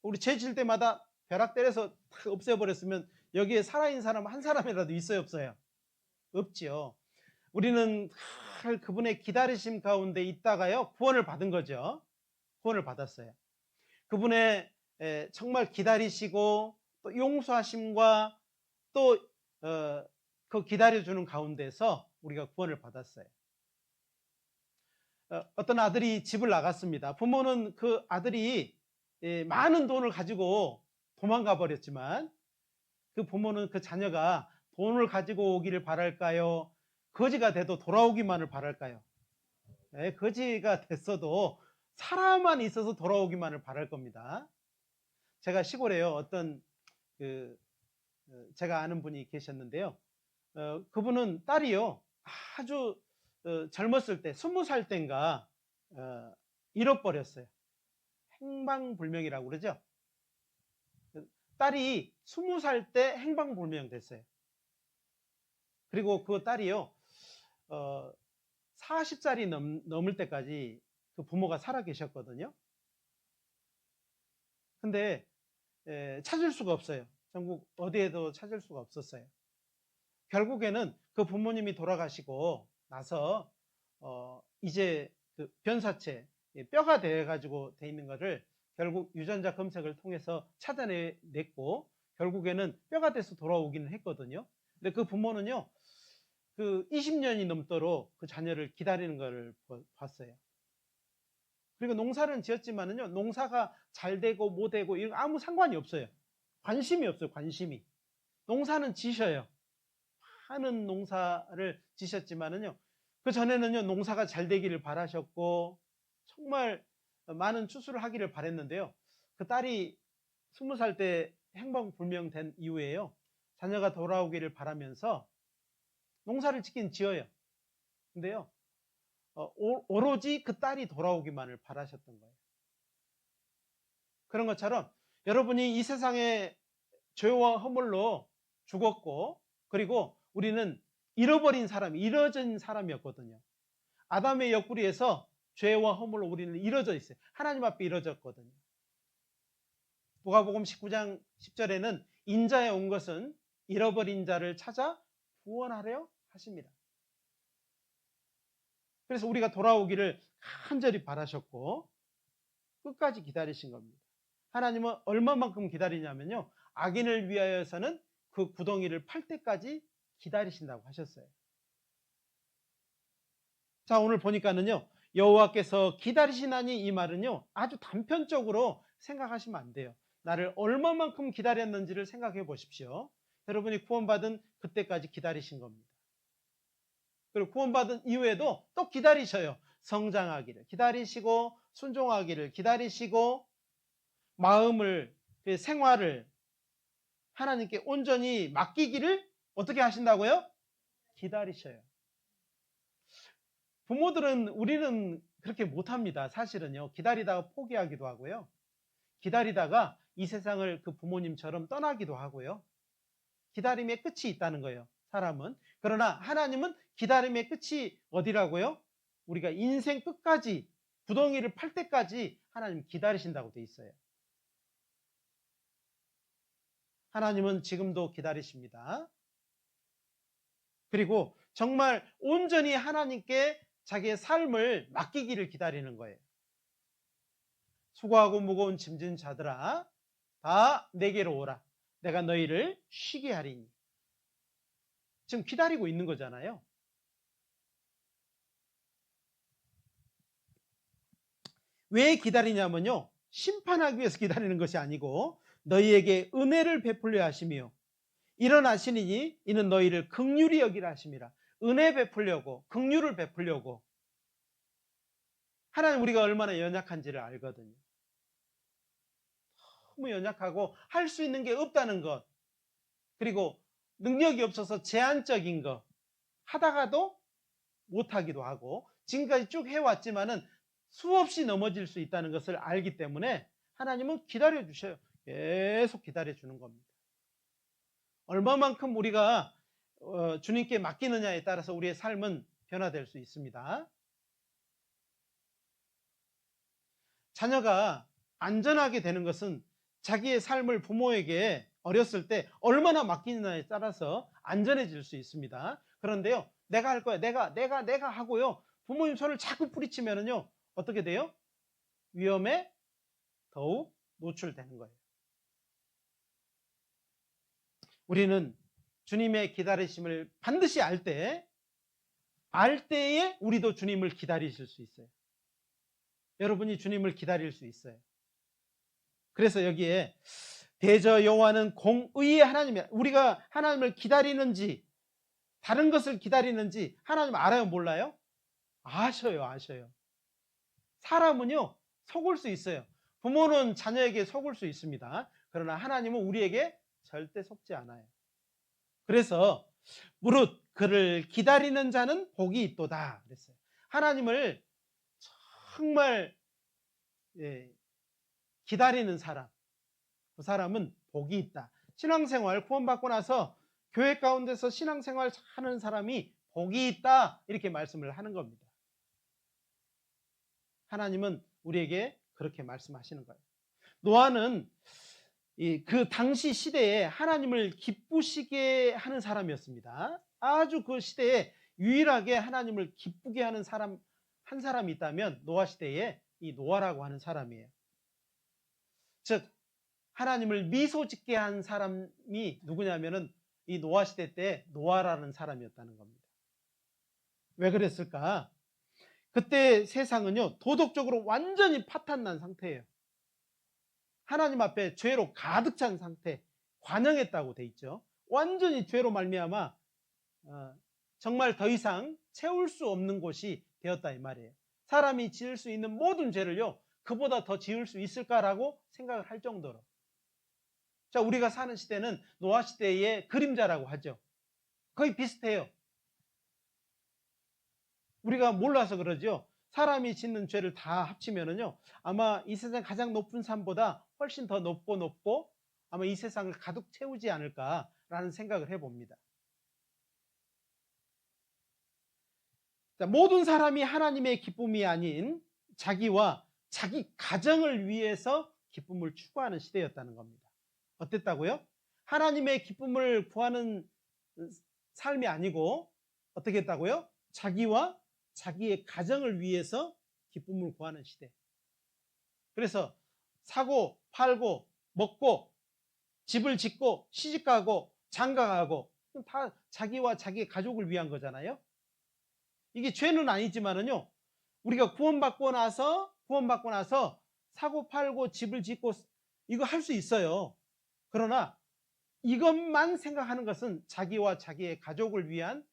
우리 죄 질 때마다 벼락 때려서 탁 없애버렸으면 여기에 살아있는 사람 한 사람이라도 있어요, 없어요? 없지요. 우리는 그분의 기다리심 가운데 있다가요 구원을 받은 거죠. 구원을 받았어요. 그분의 정말 기다리시고 또 용서하심과 또 그 기다려주는 가운데서 우리가 구원을 받았어요. 어떤 아들이 집을 나갔습니다. 부모는 그 아들이 많은 돈을 가지고 도망가 버렸지만 그 부모는 그 자녀가 돈을 가지고 오기를 바랄까요? 거지가 돼도 돌아오기만을 바랄까요? 거지가 됐어도 사람만 있어서 돌아오기만을 바랄 겁니다. 제가 시골에요 어떤 제가 아는 분이 계셨는데요. 그분은 딸이요 아주 젊었을 때 20살 때인가 잃어버렸어요. 행방불명이라고 그러죠. 딸이 20살 때 행방불명 됐어요. 그리고 그 딸이요 40살이 넘을 때까지 그 부모가 살아 계셨거든요. 근데 찾을 수가 없어요. 전국 어디에도 찾을 수가 없었어요. 결국에는 그 부모님이 돌아가시고 나서 이제 그 변사체, 뼈가 돼 가지고 돼 있는 거를 결국 유전자 검색을 통해서 찾아냈고 결국에는 뼈가 돼서 돌아오기는 했거든요. 근데 그 부모는요, 그 20년이 넘도록 그 자녀를 기다리는 걸 봤어요. 그리고 농사는 지었지만은요, 농사가 잘 되고 못 되고 이런 아무 상관이 없어요. 관심이 없어요, 관심이. 농사는 지셔요. 많은 농사를 지셨지만은요, 그 전에는요, 농사가 잘 되기를 바라셨고, 정말 많은 추수를 하기를 바랬는데요. 그 딸이 20살 때 행방불명된 이후에요, 자녀가 돌아오기를 바라면서 농사를 짓긴 지어요. 근데요, 오로지 그 딸이 돌아오기만을 바라셨던 거예요. 그런 것처럼 여러분이 이 세상에 죄와 허물로 죽었고, 그리고 우리는 잃어버린 사람이, 잃어진 사람이었거든요. 아담의 옆구리에서 죄와 허물로 우리는 잃어져 있어요. 하나님 앞에 잃어졌거든요. 누가복음 19장 10절에는 인자에 온 것은 잃어버린 자를 찾아 구원하려 하십니다. 그래서 우리가 돌아오기를 간절히 바라셨고 끝까지 기다리신 겁니다. 하나님은 얼마만큼 기다리냐면요, 악인을 위하여서는 그 구덩이를 팔 때까지 기다리신다고 하셨어요. 자, 오늘 보니까는요, 여호와께서 기다리시나니 이 말은요, 아주 단편적으로 생각하시면 안 돼요. 나를 얼마만큼 기다렸는지를 생각해 보십시오. 여러분이 구원받은 그때까지 기다리신 겁니다. 그리고 구원받은 이후에도 또 기다리셔요. 성장하기를 기다리시고, 순종하기를 기다리시고, 마음을, 생활을 하나님께 온전히 맡기기를 어떻게 하신다고요? 기다리셔요. 부모들은, 우리는 그렇게 못합니다. 사실은요, 기다리다가 포기하기도 하고요, 기다리다가 이 세상을 그 부모님처럼 떠나기도 하고요. 기다림의 끝이 있다는 거예요, 사람은. 그러나 하나님은 기다림의 끝이 어디라고요? 우리가 인생 끝까지, 구덩이를 팔 때까지 하나님 기다리신다고 돼 있어요. 하나님은 지금도 기다리십니다. 그리고 정말 온전히 하나님께 자기의 삶을 맡기기를 기다리는 거예요. 수고하고 무거운 짐진 자들아, 다 내게로 오라. 내가 너희를 쉬게 하리니. 지금 기다리고 있는 거잖아요. 왜 기다리냐면요, 심판하기 위해서 기다리는 것이 아니고 너희에게 은혜를 베풀려 하시며 일어나시니 이는 너희를 긍휼히 여기라 하심이라. 은혜 베풀려고, 긍휼을 베풀려고. 하나님, 우리가 얼마나 연약한지를 알거든요. 너무 연약하고 할 수 있는 게 없다는 것, 그리고 능력이 없어서 제한적인 것, 하다가도 못하기도 하고 지금까지 쭉 해왔지만은 수없이 넘어질 수 있다는 것을 알기 때문에 하나님은 기다려 주셔요. 계속 기다려 주는 겁니다. 얼마만큼 우리가 주님께 맡기느냐에 따라서 우리의 삶은 변화될 수 있습니다. 자녀가 안전하게 되는 것은 자기의 삶을 부모에게 어렸을 때 얼마나 맡기느냐에 따라서 안전해질 수 있습니다. 그런데요, 내가 할 거야, 내가 하고요, 부모님 손을 자꾸 뿌리치면은요, 어떻게 돼요? 위험에 더욱 노출되는 거예요. 우리는 주님의 기다리심을 반드시 알 때에 우리도 주님을 기다리실 수 있어요. 여러분이 주님을 기다릴 수 있어요. 그래서 여기에 대저 여호와는 공의의 하나님이야. 우리가 하나님을 기다리는지 다른 것을 기다리는지 하나님 알아요, 몰라요? 아셔요. 사람은요, 속을 수 있어요. 부모는 자녀에게 속을 수 있습니다. 그러나 하나님은 우리에게 절대 속지 않아요. 그래서 무릇 그를 기다리는 자는 복이 있도다 그랬어요. 하나님을 정말 기다리는 사람, 그 사람은 복이 있다. 신앙생활 구원받고 나서 교회 가운데서 신앙생활 하는 사람이 복이 있다, 이렇게 말씀을 하는 겁니다. 하나님은 우리에게 그렇게 말씀하시는 거예요. 노아는 그 당시 시대에 하나님을 기쁘시게 하는 사람이었습니다. 아주 그 시대에 유일하게 하나님을 기쁘게 하는 사람, 한 사람이 있다면 노아 시대에 이 노아라고 하는 사람이에요. 즉 하나님을 미소 짓게 한 사람이 누구냐면은 이 노아 시대 때 노아라는 사람이었다는 겁니다. 왜 그랬을까? 그때 세상은요, 도덕적으로 완전히 파탄난 상태예요. 하나님 앞에 죄로 가득 찬 상태, 관영했다고 돼 있죠. 완전히 죄로 말미암아 정말 더 이상 채울 수 없는 곳이 되었다 이 말이에요. 사람이 지을 수 있는 모든 죄를요, 그보다 더 지을 수 있을까라고 생각을 할 정도로. 자, 우리가 사는 시대는 노아 시대의 그림자라고 하죠. 거의 비슷해요. 우리가 몰라서 그러죠. 사람이 짓는 죄를 다 합치면은요, 아마 이 세상 가장 높은 산보다 훨씬 더 높고 아마 이 세상을 가득 채우지 않을까라는 생각을 해봅니다. 자, 모든 사람이 하나님의 기쁨이 아닌 자기와 자기 가정을 위해서 기쁨을 추구하는 시대였다는 겁니다. 어땠다고요? 하나님의 기쁨을 구하는 삶이 아니고 어떻게 했다고요? 자기와 자기의 가정을 위해서 기쁨을 구하는 시대. 그래서 사고 팔고 먹고 집을 짓고 시집가고 장가가고 다 자기와 자기 가족을 위한 거잖아요. 이게 죄는 아니지만은요, 우리가 구원받고 나서 사고 팔고 집을 짓고 이거 할 수 있어요. 그러나 이것만 생각하는 것은 자기와 자기의 가족을 위한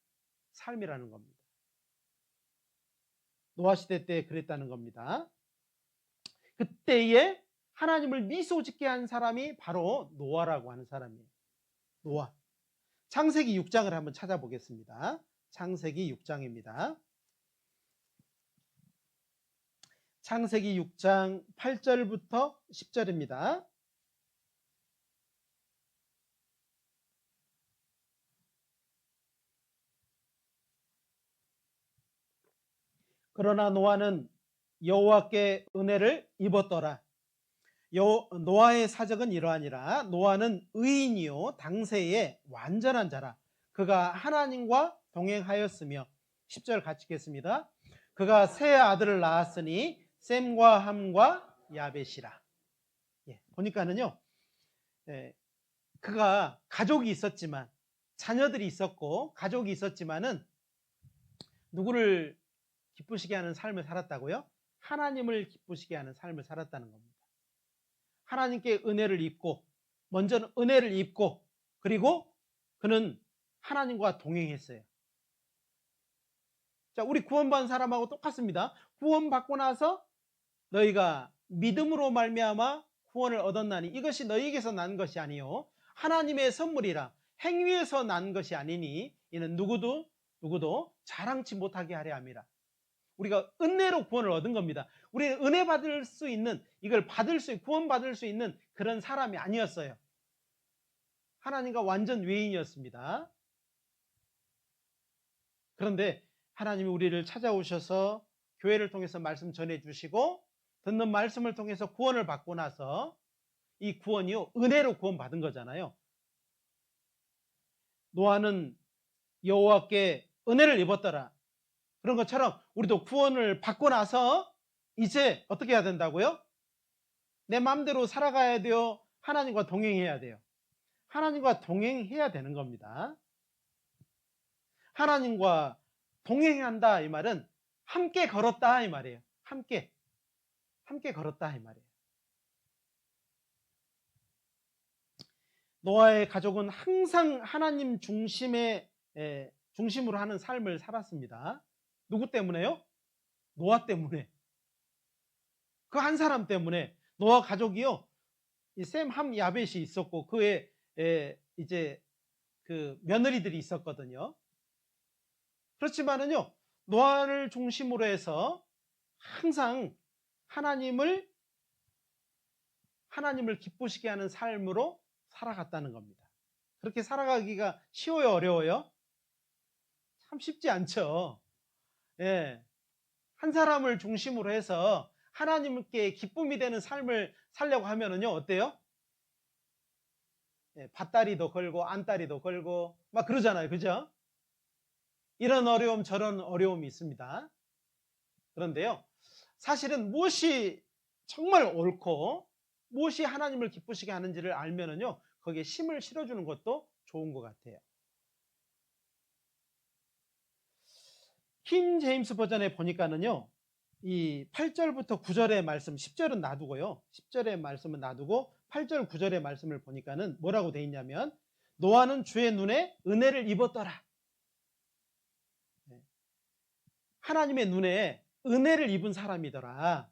삶이라는 겁니다. 노아 시대 때 그랬다는 겁니다. 그때에 하나님을 미소 짓게 한 사람이 바로 노아라고 하는 사람이에요. 노아. 창세기 6장을 한번 찾아보겠습니다. 창세기 6장입니다. 창세기 6장 8절부터 10절입니다. 그러나 노아는 여호와께 은혜를 입었더라. 노아의 사적은 이러하니라. 노아는 의인이요 당세에 완전한 자라. 그가 하나님과 동행하였으며 10절 같이 읽겠습니다. 그가 세 아들을 낳았으니 셈과 함과 야벳이라. 보니까는요, 그가 가족이 있었지만, 자녀들이 있었고 가족이 있었지만은 누구를 기쁘시게 하는 삶을 살았다고요? 하나님을 기쁘시게 하는 삶을 살았다는 겁니다. 하나님께 은혜를 입고, 먼저는 은혜를 입고, 그리고 그는 하나님과 동행했어요. 자, 우리 구원받은 사람하고 똑같습니다. 구원받고 나서 너희가 믿음으로 말미암아 구원을 얻었나니 이것이 너희에게서 난 것이 아니요 하나님의 선물이라. 행위에서 난 것이 아니니 이는 누구도 자랑치 못하게 하려 함이라. 우리가 은혜로 구원을 얻은 겁니다. 우리는 은혜 받을 수 있는, 이걸 구원받을 수 있는 그런 사람이 아니었어요. 하나님과 완전 외인이었습니다. 그런데 하나님이 우리를 찾아오셔서 교회를 통해서 말씀 전해주시고 듣는 말씀을 통해서 구원을 받고 나서 이 구원이요, 은혜로 구원받은 거잖아요. 노아는 여호와께 은혜를 입었더라. 그런 것처럼 우리도 구원을 받고 나서 이제 어떻게 해야 된다고요? 내 마음대로 살아가야 돼요? 하나님과 동행해야 돼요? 하나님과 동행해야 되는 겁니다. 하나님과 동행한다 이 말은 함께 걸었다 이 말이에요. 함께 걸었다 이 말이에요. 노아의 가족은 항상 하나님 중심으로 하는 삶을 살았습니다. 누구 때문에요? 노아 때문에. 그 한 사람 때문에. 노아 가족이요, 셈, 함, 야벳이 있었고 그에 이제 그 며느리들이 있었거든요. 그렇지만은요, 노아를 중심으로 해서 항상 하나님을 기쁘시게 하는 삶으로 살아갔다는 겁니다. 그렇게 살아가기가 쉬워요, 어려워요? 참 쉽지 않죠. 한 사람을 중심으로 해서 하나님께 기쁨이 되는 삶을 살려고 하면은요, 어때요? 밭다리도 걸고 안다리도 걸고 막 그러잖아요. 그죠? 이런 어려움 저런 어려움이 있습니다. 그런데요, 사실은 무엇이 정말 옳고 무엇이 하나님을 기쁘시게 하는지를 알면은요, 거기에 힘을 실어주는 것도 좋은 것 같아요. 킹 제임스 버전에 보니까는요, 이 8절부터 9절의 말씀, 10절은 놔두고요, 10절의 말씀은 놔두고 8절 9절의 말씀을 보니까는 뭐라고 돼 있냐면, 노아는 주의 눈에 은혜를 입었더라. 하나님의 눈에 은혜를 입은 사람이더라.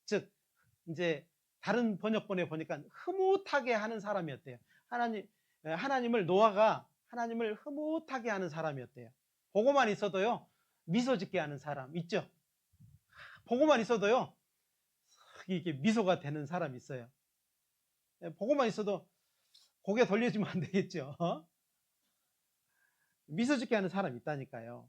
즉 이제 다른 번역본에 보니까 흐뭇하게 하는 사람이었대요. 하나님을 노아가 하나님을 흐뭇하게 하는 사람이었대요. 보고만 있어도요, 미소 짓게 하는 사람 있죠. 보고만 있어도요, 이게 미소가 되는 사람 있어요. 보고만 있어도 고개 돌려주면 안 되겠죠. 미소 짓게 하는 사람 있다니까요.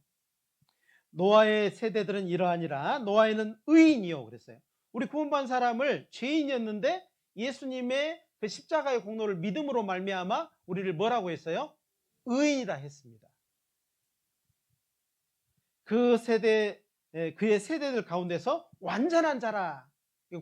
노아의 세대들은 이러하니라. 노아에는 의인이요 그랬어요. 우리 구원받은 사람을 죄인이었는데 예수님의 그 십자가의 공로를 믿음으로 말미암아 우리를 뭐라고 했어요? 의인이라 했습니다. 그 세대, 그의 세대들 가운데서 완전한 자라.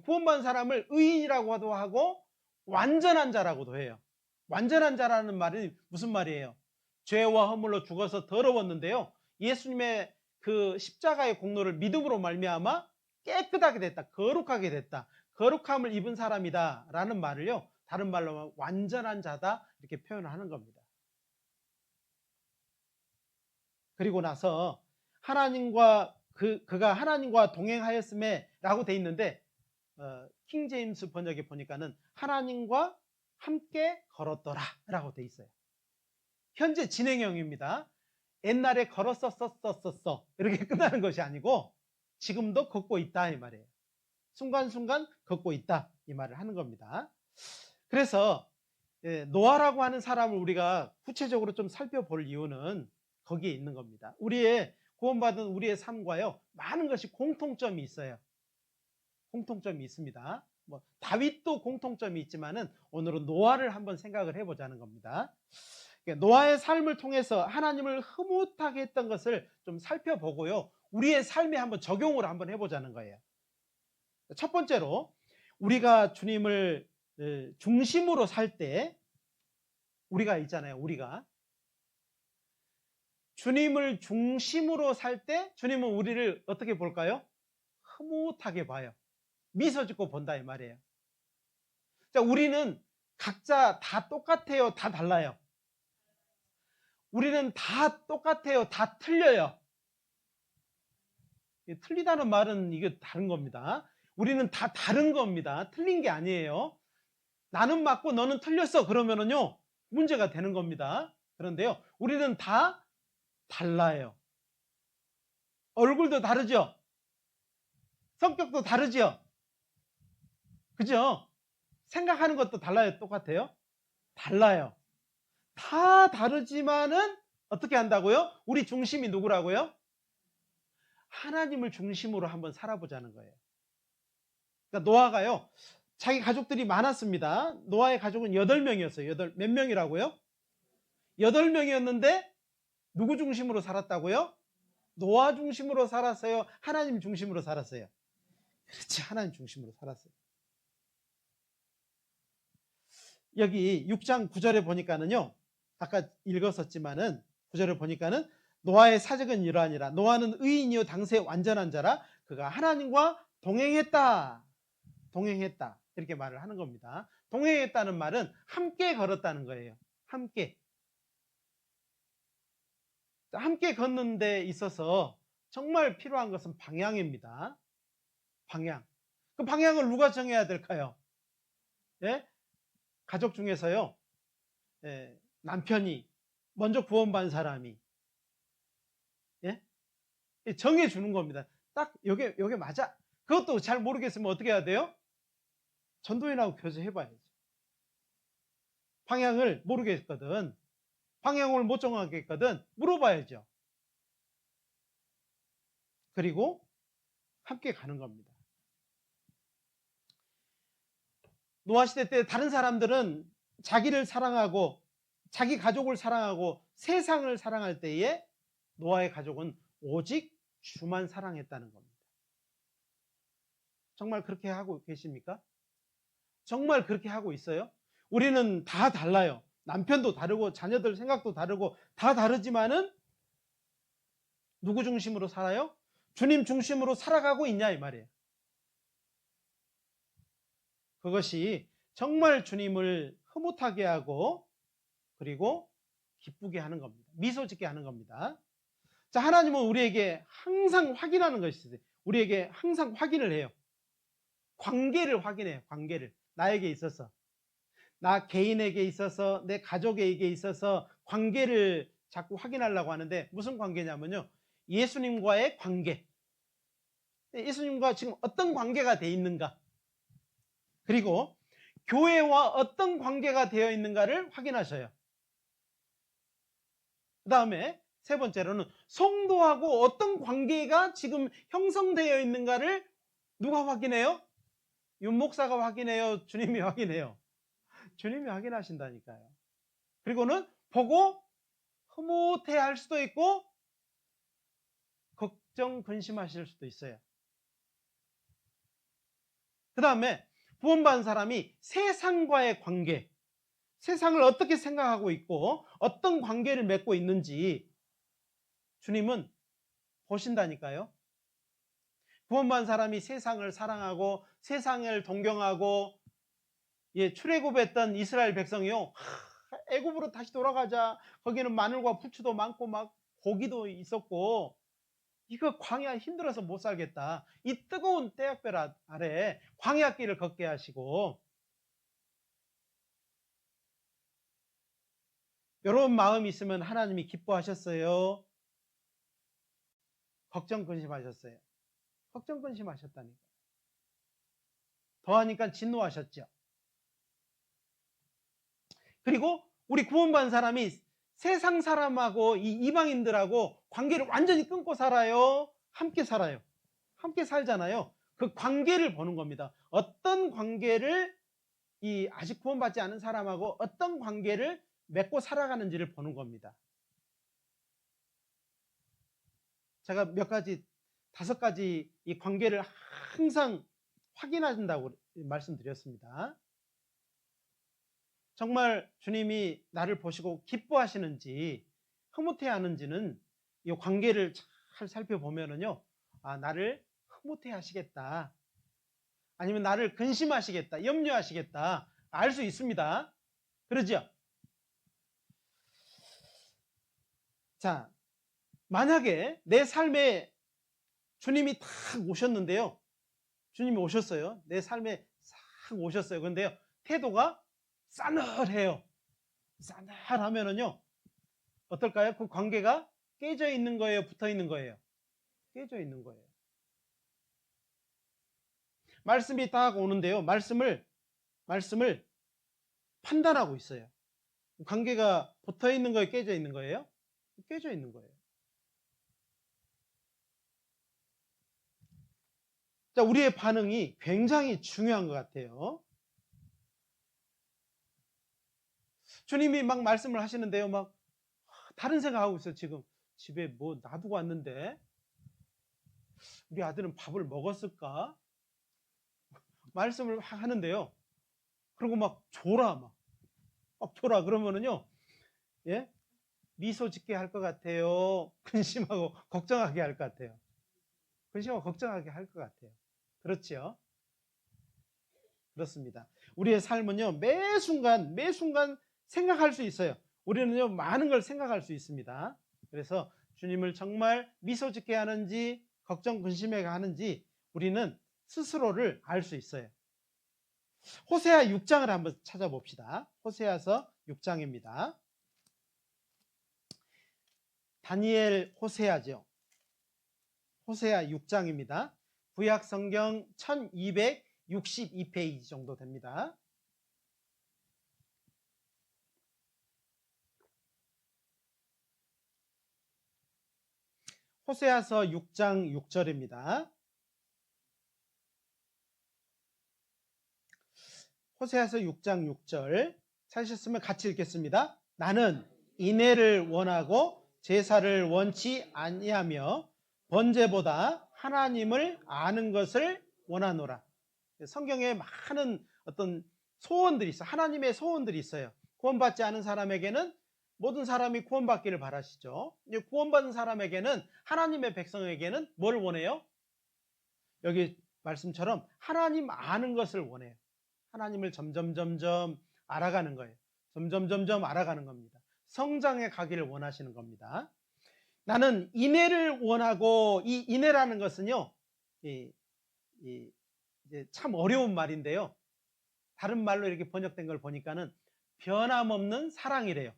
구원받은 사람을 의인이라고도 하고 완전한 자라고도 해요. 완전한 자라는 말은 무슨 말이에요? 죄와 허물로 죽어서 더러웠는데요, 예수님의 그 십자가의 공로를 믿음으로 말미암아 깨끗하게 됐다, 거룩하게 됐다, 거룩함을 입은 사람이다 라는 말을요, 다른 말로 완전한 자다 이렇게 표현을 하는 겁니다. 그리고 나서 하나님과 그가 하나님과 동행하였음에 라고 돼 있는데, 킹 제임스 번역에 보니까는 하나님과 함께 걸었더라 라고 돼 있어요. 현재 진행형입니다. 옛날에 걸었었어 이렇게 끝나는 것이 아니고 지금도 걷고 있다 이 말이에요. 순간순간 걷고 있다 이 말을 하는 겁니다. 그래서 노아라고 하는 사람을 우리가 구체적으로 좀 살펴볼 이유는 거기에 있는 겁니다. 우리의 구원받은 우리의 삶과요, 많은 것이 공통점이 있어요. 공통점이 있습니다. 뭐 다윗도 공통점이 있지만은 오늘은 노아를 한번 생각을 해보자는 겁니다. 노아의 삶을 통해서 하나님을 흐뭇하게 했던 것을 좀 살펴보고요, 우리의 삶에 한번 적용을 한번 해보자는 거예요. 첫 번째로 우리가 주님을 중심으로 살 때, 우리가 있잖아요, 우리가 주님을 중심으로 살 때 주님은 우리를 어떻게 볼까요? 흐뭇하게 봐요. 미소 짓고 본다 이 말이에요. 자, 우리는 각자 다 똑같아요, 다 달라요? 우리는 다 똑같아요, 다 틀려요? 틀리다는 말은 이게 다른 겁니다. 우리는 다 다른 겁니다. 틀린 게 아니에요. 나는 맞고 너는 틀렸어 그러면은요, 문제가 되는 겁니다. 그런데요, 우리는 다 달라요. 얼굴도 다르죠? 성격도 다르죠? 그죠? 생각하는 것도 달라요? 똑같아요? 달라요. 다 다르지만은 어떻게 한다고요? 우리 중심이 누구라고요? 하나님을 중심으로 한번 살아보자는 거예요. 그러니까 노아가요, 자기 가족들이 많았습니다. 노아의 가족은 8명이었어요. 몇 명이라고요? 8명이었는데 누구 중심으로 살았다고요? 노아 중심으로 살았어요? 하나님 중심으로 살았어요? 그렇지, 하나님 중심으로 살았어요. 여기 6장 9절에 보니까는요, 아까 읽었었지만은 9절에 보니까는 노아의 사적은 이러하니라. 노아는 의인이요 당세 완전한 자라. 그가 하나님과 동행했다. 동행했다. 이렇게 말을 하는 겁니다. 동행했다는 말은 함께 걸었다는 거예요. 함께. 함께 걷는 데 있어서 정말 필요한 것은 방향입니다. 방향. 그 방향을 누가 정해야 될까요? 예? 가족 중에서요, 남편이 먼저 구원받은 사람이 정해주는 겁니다. 딱 여기 맞아. 그것도 잘 모르겠으면 어떻게 해야 돼요? 전도인하고 교제해봐야죠. 방향을 모르겠거든, 방향을 못 정하겠거든, 물어봐야죠. 그리고 함께 가는 겁니다. 노아 시대 때 다른 사람들은 자기를 사랑하고 자기 가족을 사랑하고 세상을 사랑할 때에 노아의 가족은 오직 주만 사랑했다는 겁니다. 정말 그렇게 하고 계십니까? 정말 그렇게 하고 있어요? 우리는 다 달라요. 남편도 다르고 자녀들 생각도 다르고 다 다르지만은 누구 중심으로 살아요? 주님 중심으로 살아가고 있냐 이 말이에요. 그것이 정말 주님을 흐뭇하게 하고 그리고 기쁘게 하는 겁니다. 미소 짓게 하는 겁니다. 자, 하나님은 우리에게 항상 확인하는 것이 있어요. 우리에게 항상 확인을 해요. 관계를 확인해요. 관계를. 나에게 있어서. 나 개인에게 있어서 내 가족에게 있어서 관계를 자꾸 확인하려고 하는데 무슨 관계냐면요. 예수님과의 관계. 예수님과 지금 어떤 관계가 되어 있는가. 그리고 교회와 어떤 관계가 되어 있는가를 확인하셔요. 그 다음에 세 번째로는 성도하고 어떤 관계가 지금 형성되어 있는가를 누가 확인해요? 윤 목사가 확인해요? 주님이 확인해요? 주님이 확인하신다니까요. 그리고는 보고 흐뭇해 할 수도 있고 걱정 근심하실 수도 있어요. 그 다음에 구원받은 사람이 세상과의 관계, 세상을 어떻게 생각하고 있고 어떤 관계를 맺고 있는지 주님은 보신다니까요. 구원받은 사람이 세상을 사랑하고 세상을 동경하고 출애굽했던 이스라엘 백성이요. 애굽으로 다시 돌아가자. 거기는 마늘과 부추도 많고 막 고기도 있었고 이거 광야 힘들어서 못 살겠다. 이 뜨거운 태양별 아래 광야길을 걷게 하시고 이런 마음이 있으면 하나님이 기뻐하셨어요? 걱정 근심하셨어요? 걱정 근심하셨다니까. 더하니까 진노하셨죠. 그리고 우리 구원받은 사람이 세상 사람하고 이 이방인들하고 관계를 완전히 끊고 살아요? 함께 살아요? 함께 살잖아요. 그 관계를 보는 겁니다. 어떤 관계를 이 아직 구원받지 않은 사람하고 어떤 관계를 맺고 살아가는지를 보는 겁니다. 제가 몇 가지, 5가지 이 관계를 항상 확인하신다고 말씀드렸습니다. 정말 주님이 나를 보시고 기뻐하시는지 흐뭇해 하는지는 이 관계를 잘 살펴보면은요, 아, 나를 흐뭇해 하시겠다. 아니면 나를 근심하시겠다. 염려하시겠다. 알 수 있습니다. 그러죠? 자, 만약에 내 삶에 주님이 탁 오셨는데요. 주님이 오셨어요. 내 삶에 싹 오셨어요. 그런데요, 태도가 싸늘해요. 싸늘하면은요, 어떨까요? 그 관계가 깨져 있는 거예요? 붙어 있는 거예요? 깨져 있는 거예요. 말씀이 딱 오는데요. 말씀을 판단하고 있어요. 관계가 붙어 있는 거예요? 깨져 있는 거예요? 깨져 있는 거예요. 자, 우리의 반응이 굉장히 중요한 것 같아요. 주님이 막 말씀을 하시는데요. 막 다른 생각하고 있어요. 지금 집에 뭐 놔두고 왔는데 우리 아들은 밥을 먹었을까? 말씀을 하는데요. 그리고 막 졸아 막 졸아 그러면은요. 예? 미소 짓게 할 것 같아요. 근심하고 걱정하게 할 것 같아요. 근심하고 걱정하게 할 것 같아요. 그렇죠? 그렇습니다. 우리의 삶은요, 매 순간 생각할 수 있어요. 우리는요, 많은 걸 생각할 수 있습니다. 그래서 주님을 정말 미소 짓게 하는지, 걱정, 근심해 하는지 우리는 스스로를 알 수 있어요. 호세아 6장을 한번 찾아봅시다. 호세아서 6장입니다. 다니엘 호세아죠. 호세아 6장입니다. 구약 성경 1262페이지 정도 됩니다. 호세아서 6장 6절입니다. 호세아서 6장 6절. 찾으셨으면 같이 읽겠습니다. 나는 인애를 원하고 제사를 원치 아니하며 번제보다 하나님을 아는 것을 원하노라. 성경에 많은 어떤 소원들이 있어요. 하나님의 소원들이 있어요. 구원받지 않은 사람에게는 모든 사람이 구원받기를 바라시죠. 구원받은 사람에게는, 하나님의 백성에게는 뭘 원해요? 여기 말씀처럼 하나님 아는 것을 원해요. 하나님을 점점 알아가는 거예요. 점점 알아가는 겁니다. 성장해 가기를 원하시는 겁니다. 나는 인애를 원하고, 이 인애라는 것은요, 이제 참 어려운 말인데요. 다른 말로 이렇게 번역된 걸 보니까는 변함없는 사랑이래요.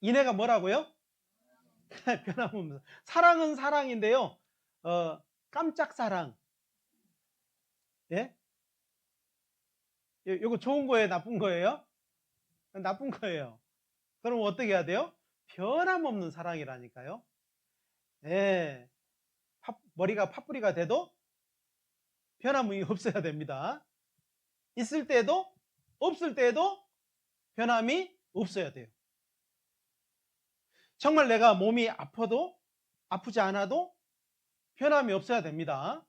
인애가 뭐라고요? 변함없는 사랑은 사랑인데요. 깜짝 사랑. 예? 이거 좋은 거예요, 나쁜 거예요? 나쁜 거예요. 그럼 어떻게 해야 돼요? 변함없는 사랑이라니까요. 예. 머리가 팥뿌리가 돼도 변함이 없어야 됩니다. 있을 때도 없을 때도 변함이 없어야 돼요. 정말 내가 몸이 아파도 아프지 않아도 변함이 없어야 됩니다.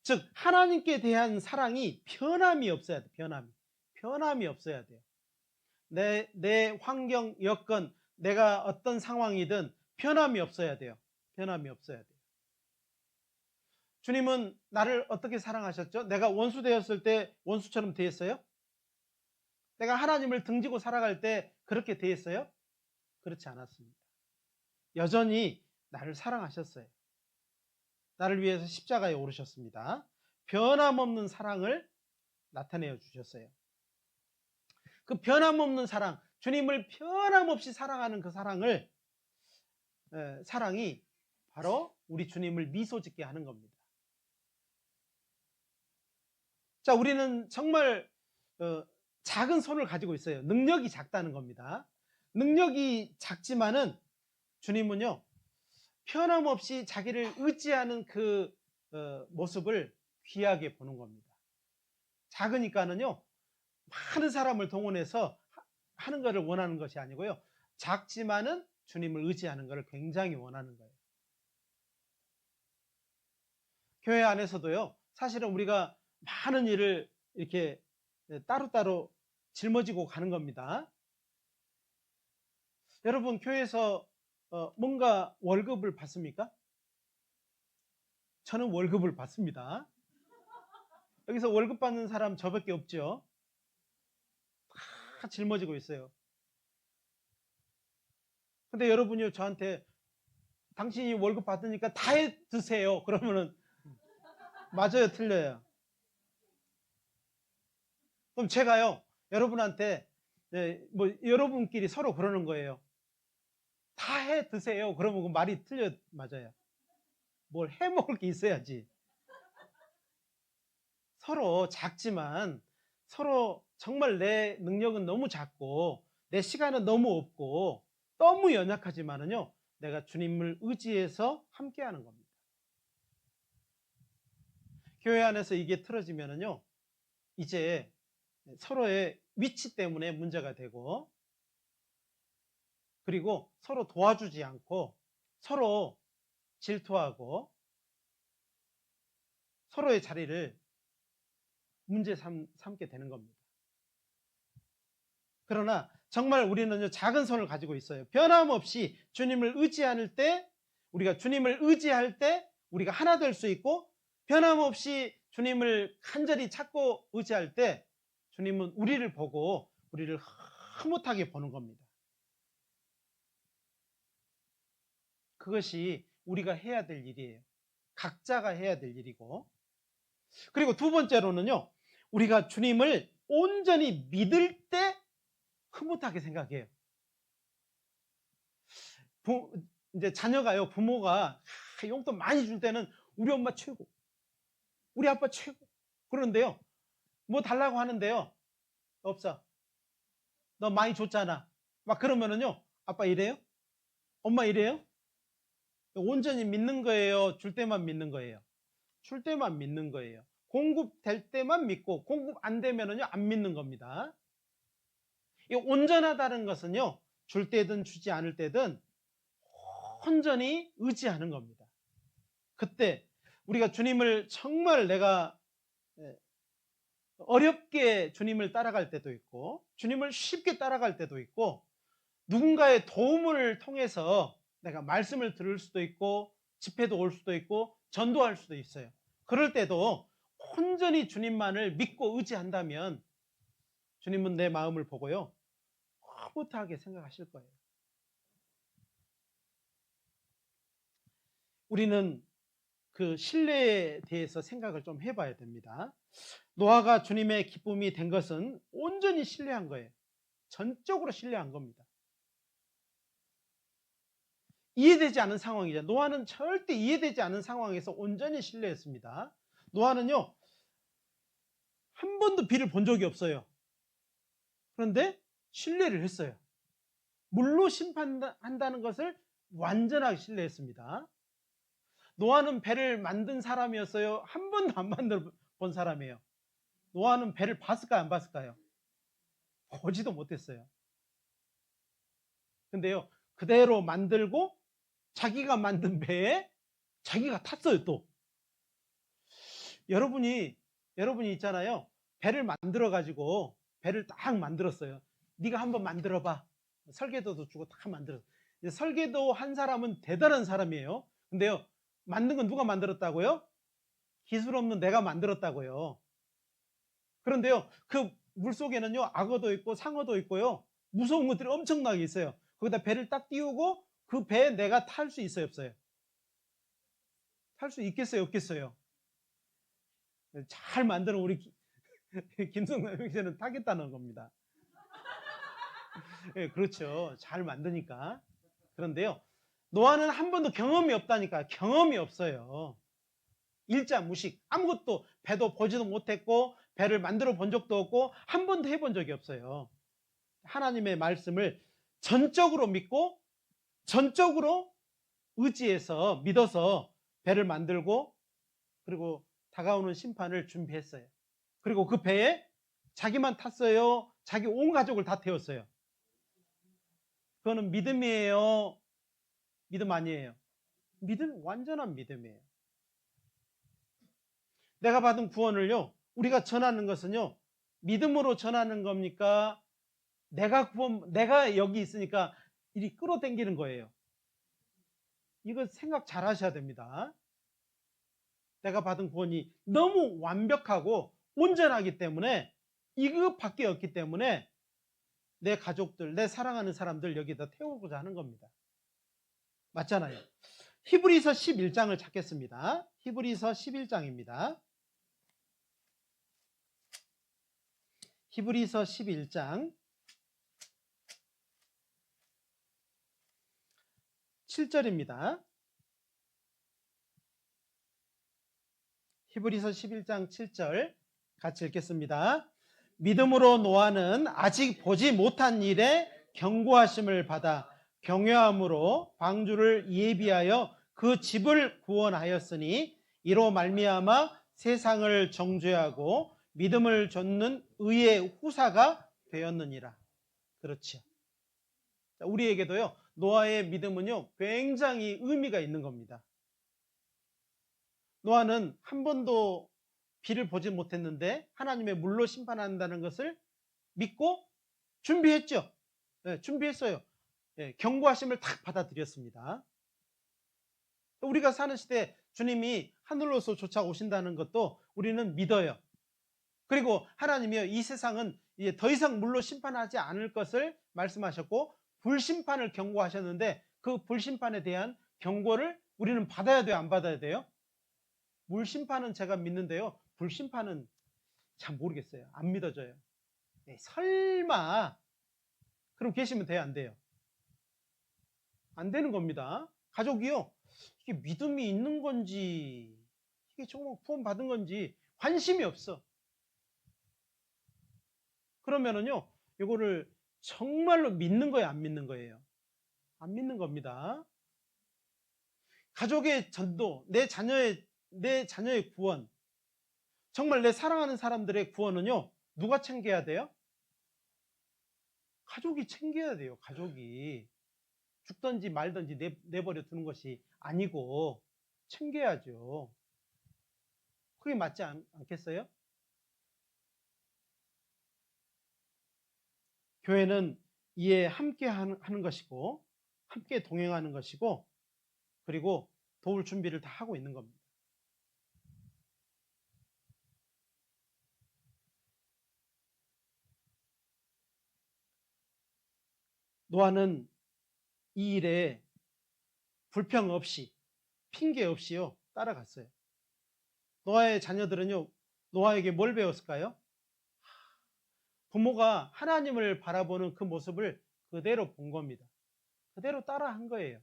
즉 하나님께 대한 사랑이 변함이 없어야 돼요. 변함이 없어야 돼요. 내 환경, 여건, 내가 어떤 상황이든 변함이 없어야 돼요. 변함이 없어야 돼요. 주님은 나를 어떻게 사랑하셨죠? 내가 원수 되었을 때 원수처럼 대했어요? 내가 하나님을 등지고 살아갈 때 그렇게 대했어요? 그렇지 않았습니다. 여전히 나를 사랑하셨어요. 나를 위해서 십자가에 오르셨습니다. 변함없는 사랑을 나타내어 주셨어요. 그 변함없는 사랑, 주님을 변함없이 사랑하는 그 사랑이 바로 우리 주님을 미소 짓게 하는 겁니다. 자, 우리는 정말 작은 손을 가지고 있어요. 능력이 작다는 겁니다. 능력이 작지만은 주님은요, 변함없이 자기를 의지하는 그 모습을 귀하게 보는 겁니다. 작으니까는요, 많은 사람을 동원해서 하는 것을 원하는 것이 아니고요, 작지만은 주님을 의지하는 것을 굉장히 원하는 거예요. 교회 안에서도요, 사실은 우리가 많은 일을 이렇게 따로따로 짊어지고 가는 겁니다. 여러분, 교회에서 뭔가 월급을 받습니까? 저는 월급을 받습니다. 여기서 월급 받는 사람 저밖에 없죠. 다 짊어지고 있어요. 근데 여러분이 저한테 당신이 월급 받으니까 다 해 드세요. 그러면은 맞아요, 틀려요? 그럼 제가요, 여러분한테 뭐 여러분끼리 서로 그러는 거예요. 다 해 드세요. 그러면 그 말이 틀려, 맞아요. 뭘 해 먹을 게 있어야지. 서로 작지만, 서로 정말 내 능력은 너무 작고 내 시간은 너무 없고 너무 연약하지만은요, 내가 주님을 의지해서 함께하는 겁니다. 교회 안에서 이게 틀어지면은요, 이제 서로의 위치 때문에 문제가 되고, 그리고 서로 도와주지 않고 서로 질투하고 서로의 자리를 문제 삼게 되는 겁니다. 그러나 정말 우리는 작은 손을 가지고 있어요. 변함없이 주님을 의지할 때, 우리가 주님을 의지할 때 우리가 하나 될 수 있고, 변함없이 주님을 간절히 찾고 의지할 때 주님은 우리를 보고 우리를 흐뭇하게 보는 겁니다. 그것이 우리가 해야 될 일이에요. 각자가 해야 될 일이고, 그리고 두 번째로는요, 우리가 주님을 온전히 믿을 때 흐뭇하게 생각해요. 이제 자녀가요, 부모가 용돈 많이 줄 때는 우리 엄마 최고, 우리 아빠 최고. 그런데요, 뭐 달라고 하는데요, 없어. 너 많이 줬잖아. 막 그러면은요, 아빠 이래요? 엄마 이래요? 온전히 믿는 거예요? 줄 때만 믿는 거예요? 줄 때만 믿는 거예요. 공급될 때만 믿고 공급 안 되면은요, 안 믿는 겁니다. 이 온전하다는 것은요, 줄 때든 주지 않을 때든 온전히 의지하는 겁니다. 그때 우리가 주님을 정말 내가 어렵게 주님을 따라갈 때도 있고, 주님을 쉽게 따라갈 때도 있고, 누군가의 도움을 통해서 내가 말씀을 들을 수도 있고, 집회도 올 수도 있고, 전도할 수도 있어요. 그럴 때도 온전히 주님만을 믿고 의지한다면 주님은 내 마음을 보고요, 흐뭇하게 생각하실 거예요. 우리는 그 신뢰에 대해서 생각을 좀 해봐야 됩니다. 노아가 주님의 기쁨이 된 것은 온전히 신뢰한 거예요. 전적으로 신뢰한 겁니다. 이해되지 않은 상황이죠. 노아는 절대 이해되지 않은 상황에서 온전히 신뢰했습니다. 노아는요, 한 번도 비를 본 적이 없어요. 그런데 신뢰를 했어요. 물로 심판한다는 것을 완전하게 신뢰했습니다. 노아는 배를 만든 사람이었어요? 한 번도 안 만들어 본 사람이에요. 노아는 배를 봤을까요? 안 봤을까요? 보지도 못했어요. 근데요, 그대로 만들고 자기가 만든 배에 자기가 탔어요. 또 여러분이 있잖아요, 배를 만들어 가지고 배를 딱 만들었어요. 네가 한번 만들어 봐. 설계도도 주고 딱 만들었어요. 설계도 한 사람은 대단한 사람이에요. 근데요, 만든 건 누가 만들었다고요? 기술 없는 내가 만들었다고요. 그런데요, 그 물속에는요, 악어도 있고 상어도 있고요, 무서운 것들이 엄청나게 있어요. 거기다 배를 딱 띄우고 그 배에 내가 탈 수 있어요, 없어요? 탈 수 있겠어요, 없겠어요? 잘 만드는 우리 김성남 형제는 타겠다는 겁니다. 네, 그렇죠. 잘 만드니까. 그런데요, 노아는 한 번도 경험이 없다니까. 경험이 없어요. 일자무식, 아무것도 배도 보지도 못했고 배를 만들어 본 적도 없고 한 번도 해본 적이 없어요. 하나님의 말씀을 전적으로 믿고 전적으로 의지해서 믿어서 배를 만들고, 그리고 다가오는 심판을 준비했어요. 그리고 그 배에 자기만 탔어요? 자기 온 가족을 다 태웠어요? 그거는 믿음이에요? 믿음 아니에요? 믿음, 완전한 믿음이에요. 내가 받은 구원을요, 우리가 전하는 것은요, 믿음으로 전하는 겁니까? 내가 여기 있으니까 이리 끌어당기는 거예요. 이거 생각 잘 하셔야 됩니다. 내가 받은 구원이 너무 완벽하고 온전하기 때문에, 이것밖에 없기 때문에 내 가족들, 내 사랑하는 사람들 여기다 태우고자 하는 겁니다. 맞잖아요. 히브리서 11장을 찾겠습니다. 히브리서 11장입니다. 히브리서 11장 7절입니다. 히브리서 11장 7절 같이 읽겠습니다. 믿음으로 노아는 아직 보지 못한 일에 경고하심을 받아 경외함으로 방주를 예비하여 그 집을 구원하였으니 이로 말미암아 세상을 정죄하고 믿음을 좇는 의의 후사가 되었느니라. 그렇죠. 우리에게도요, 노아의 믿음은요, 굉장히 의미가 있는 겁니다. 노아는 한 번도 비를 보지 못했는데 하나님의 물로 심판한다는 것을 믿고 준비했죠. 네, 준비했어요. 네, 경고하심을 딱 받아들였습니다. 우리가 사는 시대에 주님이 하늘로서 쫓아 오신다는 것도 우리는 믿어요. 그리고 하나님이요, 이 세상은 이제 더 이상 물로 심판하지 않을 것을 말씀하셨고 불심판을 경고하셨는데, 그 불심판에 대한 경고를 우리는 받아야 돼요, 안 받아야 돼요? 물심판은 제가 믿는데요, 불심판은 잘 모르겠어요. 안 믿어져요. 네, 설마 그럼 계시면 돼요, 안 돼요? 안 되는 겁니다. 가족이요, 이게 믿음이 있는 건지, 이게 정말 구원 받은 건지 관심이 없어. 그러면은요, 이거를 정말로 믿는 거예요, 안 믿는 거예요? 안 믿는 겁니다. 가족의 전도, 내 자녀의 구원, 정말 내 사랑하는 사람들의 구원은요, 누가 챙겨야 돼요? 가족이 챙겨야 돼요. 가족이 죽든지 말든지 내버려 두는 것이 아니고 챙겨야죠. 그게 맞지 않겠어요? 교회는 이에 함께 하는 것이고, 함께 동행하는 것이고, 그리고 도울 준비를 다 하고 있는 겁니다. 노아는 이 일에 불평 없이, 핑계 없이요, 따라갔어요. 노아의 자녀들은요, 노아에게 뭘 배웠을까요? 부모가 하나님을 바라보는 그 모습을 그대로 본 겁니다. 그대로 따라한 거예요.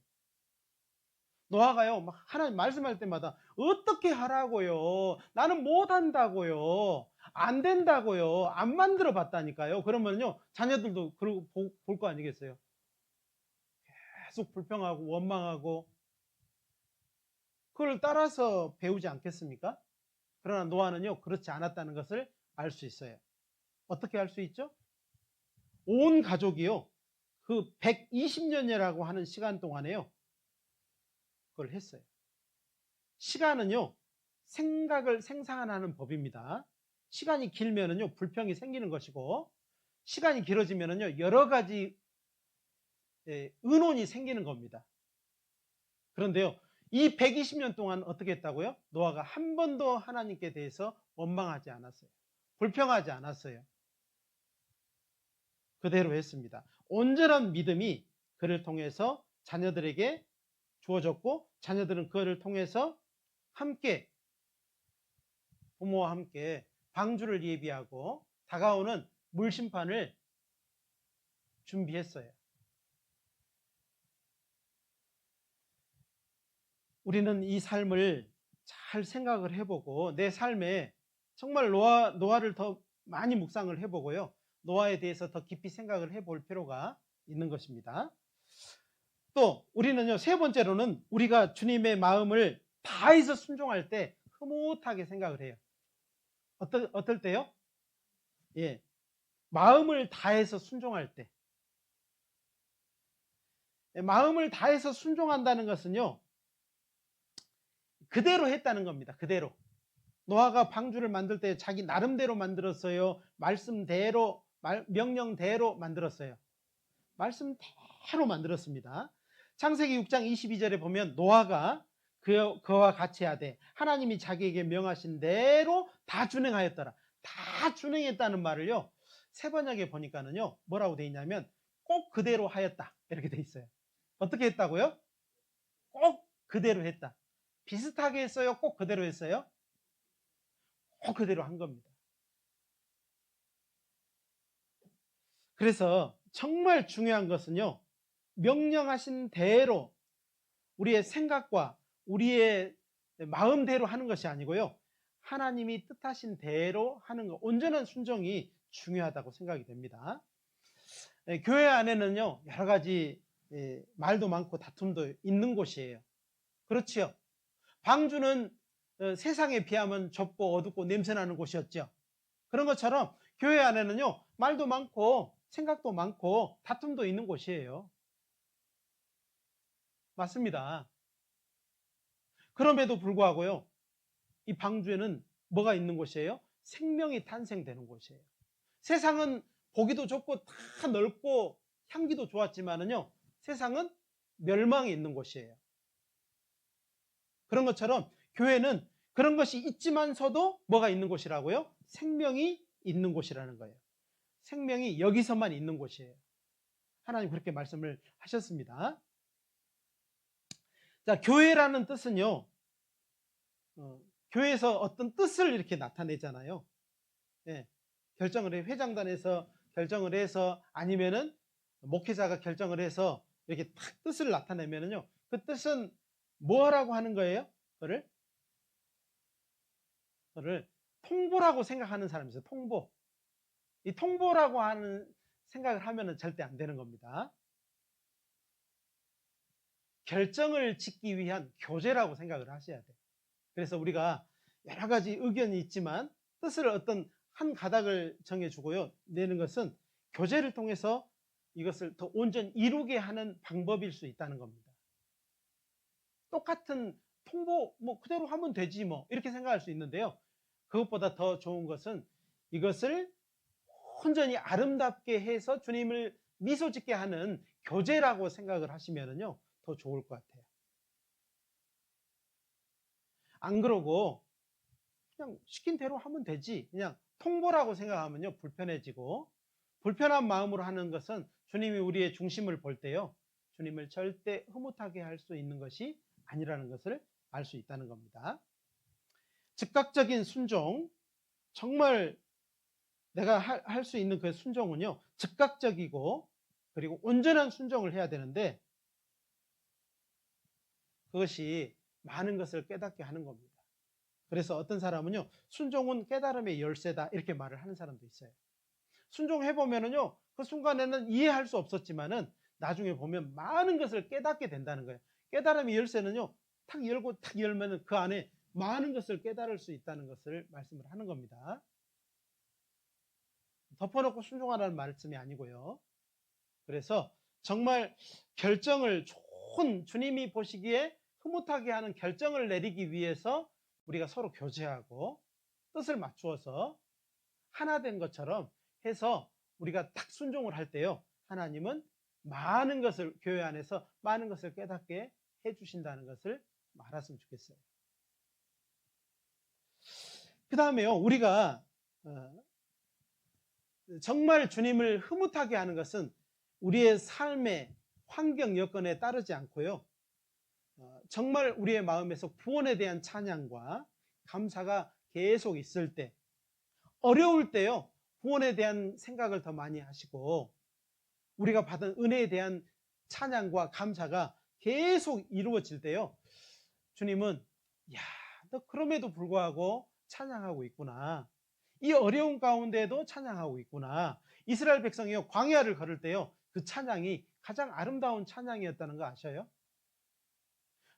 노아가요, 막 하나님 말씀할 때마다 어떻게 하라고요? 나는 못 한다고요. 안 된다고요. 안 만들어 봤다니까요. 그러면요, 자녀들도 그러고 볼 거 아니겠어요? 계속 불평하고 원망하고 그걸 따라서 배우지 않겠습니까? 그러나 노아는요, 그렇지 않았다는 것을 알 수 있어요. 어떻게 알 수 있죠? 온 가족이요, 그 120년이라고 하는 시간 동안에요, 그걸 했어요. 시간은요, 생각을 생산하는 법입니다. 시간이 길면은요, 불평이 생기는 것이고, 시간이 길어지면은요, 여러 가지 의논이 생기는 겁니다. 그런데요, 이 120년 동안 어떻게 했다고요? 노아가 한 번도 하나님께 대해서 원망하지 않았어요. 불평하지 않았어요. 그대로 했습니다. 온전한 믿음이 그를 통해서 자녀들에게 주어졌고, 자녀들은 그를 통해서 함께, 부모와 함께 방주를 예비하고 다가오는 물심판을 준비했어요. 우리는 이 삶을 잘 생각을 해보고, 내 삶에 정말 노아를 더 많이 묵상을 해보고요, 노아에 대해서 더 깊이 생각을 해볼 필요가 있는 것입니다. 또 우리는요, 세 번째로는 우리가 주님의 마음을 다해서 순종할 때 흐뭇하게 생각을 해요. 어떨 때요? 예, 마음을 다해서 순종할 때. 마음을 다해서 순종한다는 것은요, 그대로 했다는 겁니다. 그대로. 노아가 방주를 만들 때 자기 나름대로 만들었어요? 말씀대로, 명령대로 만들었어요? 말씀대로 만들었습니다. 창세기 6장 22절에 보면 노아가 그와 같이 하되 하나님이 자기에게 명하신 대로 다 준행하였더라. 다 준행했다는 말을요, 세 번역에 보니까는요, 뭐라고 돼 있냐면 꼭 그대로 하였다, 이렇게 돼 있어요. 어떻게 했다고요? 꼭 그대로 했다. 비슷하게 했어요? 꼭 그대로 했어요? 꼭 그대로 한 겁니다. 그래서 정말 중요한 것은요, 명령하신 대로 우리의 생각과 우리의 마음대로 하는 것이 아니고요, 하나님이 뜻하신 대로 하는 것, 온전한 순종이 중요하다고 생각이 됩니다. 교회 안에는요, 여러 가지 말도 많고 다툼도 있는 곳이에요. 그렇지요? 방주는 세상에 비하면 좁고 어둡고 냄새나는 곳이었죠. 그런 것처럼 교회 안에는요, 말도 많고 생각도 많고 다툼도 있는 곳이에요. 맞습니다. 그럼에도 불구하고요, 이 방주에는 뭐가 있는 곳이에요? 생명이 탄생되는 곳이에요. 세상은 보기도 좋고 다 넓고 향기도 좋았지만은요, 세상은 멸망이 있는 곳이에요. 그런 것처럼 교회는 그런 것이 있지만서도 뭐가 있는 곳이라고요? 생명이 있는 곳이라는 거예요. 생명이 여기서만 있는 곳이에요. 하나님 그렇게 말씀을 하셨습니다. 자, 교회라는 뜻은요, 교회에서 어떤 뜻을 이렇게 나타내잖아요. 예, 결정을 해, 회장단에서 결정을 해서, 아니면은 목회자가 결정을 해서 이렇게 탁 뜻을 나타내면은요, 그 뜻은 뭐라고 하는 거예요? 그거를 통보라고 생각하는 사람이 있어요. 통보. 이 통보라고 하는 생각을 하면은 절대 안 되는 겁니다. 결정을 짓기 위한 교제라고 생각을 하셔야 돼요. 그래서 우리가 여러 가지 의견이 있지만 뜻을 어떤 한 가닥을 정해주고요, 내는 것은 교제를 통해서 이것을 더 온전히 이루게 하는 방법일 수 있다는 겁니다. 똑같은 통보 뭐 그대로 하면 되지 뭐 이렇게 생각할 수 있는데요. 그것보다 더 좋은 것은 이것을 온전히 아름답게 해서 주님을 미소 짓게 하는 교제라고 생각을 하시면은요, 더 좋을 것 같아요. 안 그러고 그냥 시킨 대로 하면 되지. 그냥 통보라고 생각하면요, 불편해지고, 불편한 마음으로 하는 것은 주님이 우리의 중심을 볼 때요, 주님을 절대 흐뭇하게 할 수 있는 것이 아니라는 것을 알 수 있다는 겁니다. 즉각적인 순종, 정말 내가 할 수 있는 그 순종은요, 즉각적이고 그리고 온전한 순종을 해야 되는데, 그것이 많은 것을 깨닫게 하는 겁니다. 그래서 어떤 사람은요, 순종은 깨달음의 열쇠다 이렇게 말을 하는 사람도 있어요. 순종해보면은요, 그 순간에는 이해할 수 없었지만은 나중에 보면 많은 것을 깨닫게 된다는 거예요. 깨달음의 열쇠는요, 탁 열고 탁 열면은 그 안에 많은 것을 깨달을 수 있다는 것을 말씀을 하는 겁니다. 덮어놓고 순종하라는 말씀이 아니고요. 그래서 정말 결정을 좋은, 주님이 보시기에 흐뭇하게 하는 결정을 내리기 위해서 우리가 서로 교제하고 뜻을 맞추어서 하나 된 것처럼 해서 우리가 딱 순종을 할 때요, 하나님은 많은 것을, 교회 안에서 많은 것을 깨닫게 해주신다는 것을 말했으면 좋겠어요. 그 다음에요, 우리가 정말 주님을 흐뭇하게 하는 것은 우리의 삶의 환경 여건에 따르지 않고요, 정말 우리의 마음에서 구원에 대한 찬양과 감사가 계속 있을 때, 어려울 때요, 구원에 대한 생각을 더 많이 하시고 우리가 받은 은혜에 대한 찬양과 감사가 계속 이루어질 때요, 주님은 야, 너 그럼에도 불구하고 찬양하고 있구나. 이 어려운 가운데도 찬양하고 있구나. 이스라엘 백성이요, 광야를 걸을 때요, 그 찬양이 가장 아름다운 찬양이었다는 거 아셔요?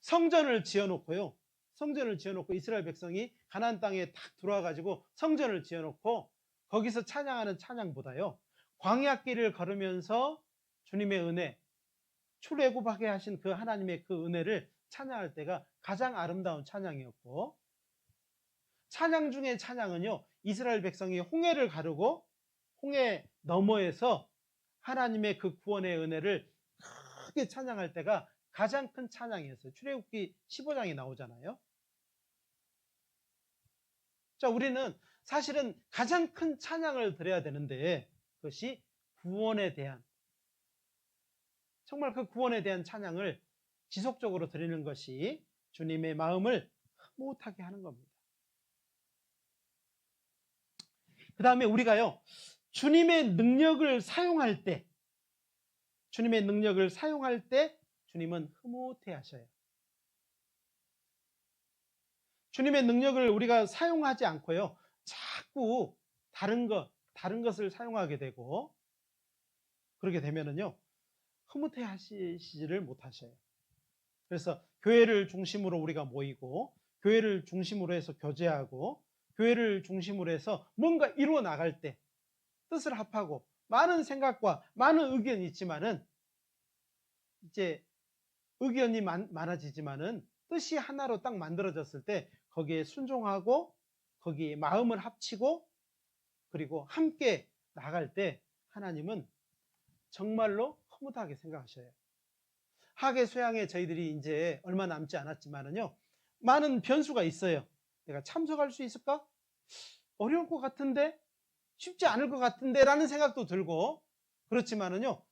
성전을 지어놓고요, 성전을 지어놓고 이스라엘 백성이 가나안 땅에 탁 들어와 가지고 성전을 지어놓고 거기서 찬양하는 찬양보다요, 광야길을 걸으면서 주님의 은혜, 출애굽하게 하신 그 하나님의 그 은혜를 찬양할 때가 가장 아름다운 찬양이었고, 찬양 중에 찬양은요, 이스라엘 백성이 홍해를 가르고 홍해 너머에서 하나님의 그 구원의 은혜를 크게 찬양할 때가 가장 큰 찬양이었어요. 출애굽기 15장에 나오잖아요. 자, 우리는 사실은 가장 큰 찬양을 드려야 되는데, 그것이 구원에 대한, 정말 그 구원에 대한 찬양을 지속적으로 드리는 것이 주님의 마음을 흐뭇하게 하는 겁니다. 그 다음에 우리가요, 주님의 능력을 사용할 때, 주님의 능력을 사용할 때 주님은 흐뭇해 하셔요. 주님의 능력을 우리가 사용하지 않고요, 자꾸 다른 것을 사용하게 되고, 그렇게 되면은요, 흐뭇해 하시지를 못하셔요. 그래서 교회를 중심으로 우리가 모이고, 교회를 중심으로 해서 교제하고, 교회를 중심으로 해서 뭔가 이루어 나갈 때 뜻을 합하고 많은 생각과 많은 의견이 있지만은, 이제 의견이 많아지지만은 뜻이 하나로 딱 만들어졌을 때 거기에 순종하고 거기에 마음을 합치고 그리고 함께 나갈 때 하나님은 정말로 흐뭇하게 생각하셔요. 학예 수양에 저희들이 이제 얼마 남지 않았지만은요, 많은 변수가 있어요. 내가 참석할 수 있을까? 어려울 것 같은데? 쉽지 않을 것 같은데? 라는 생각도 들고, 그렇지만은요,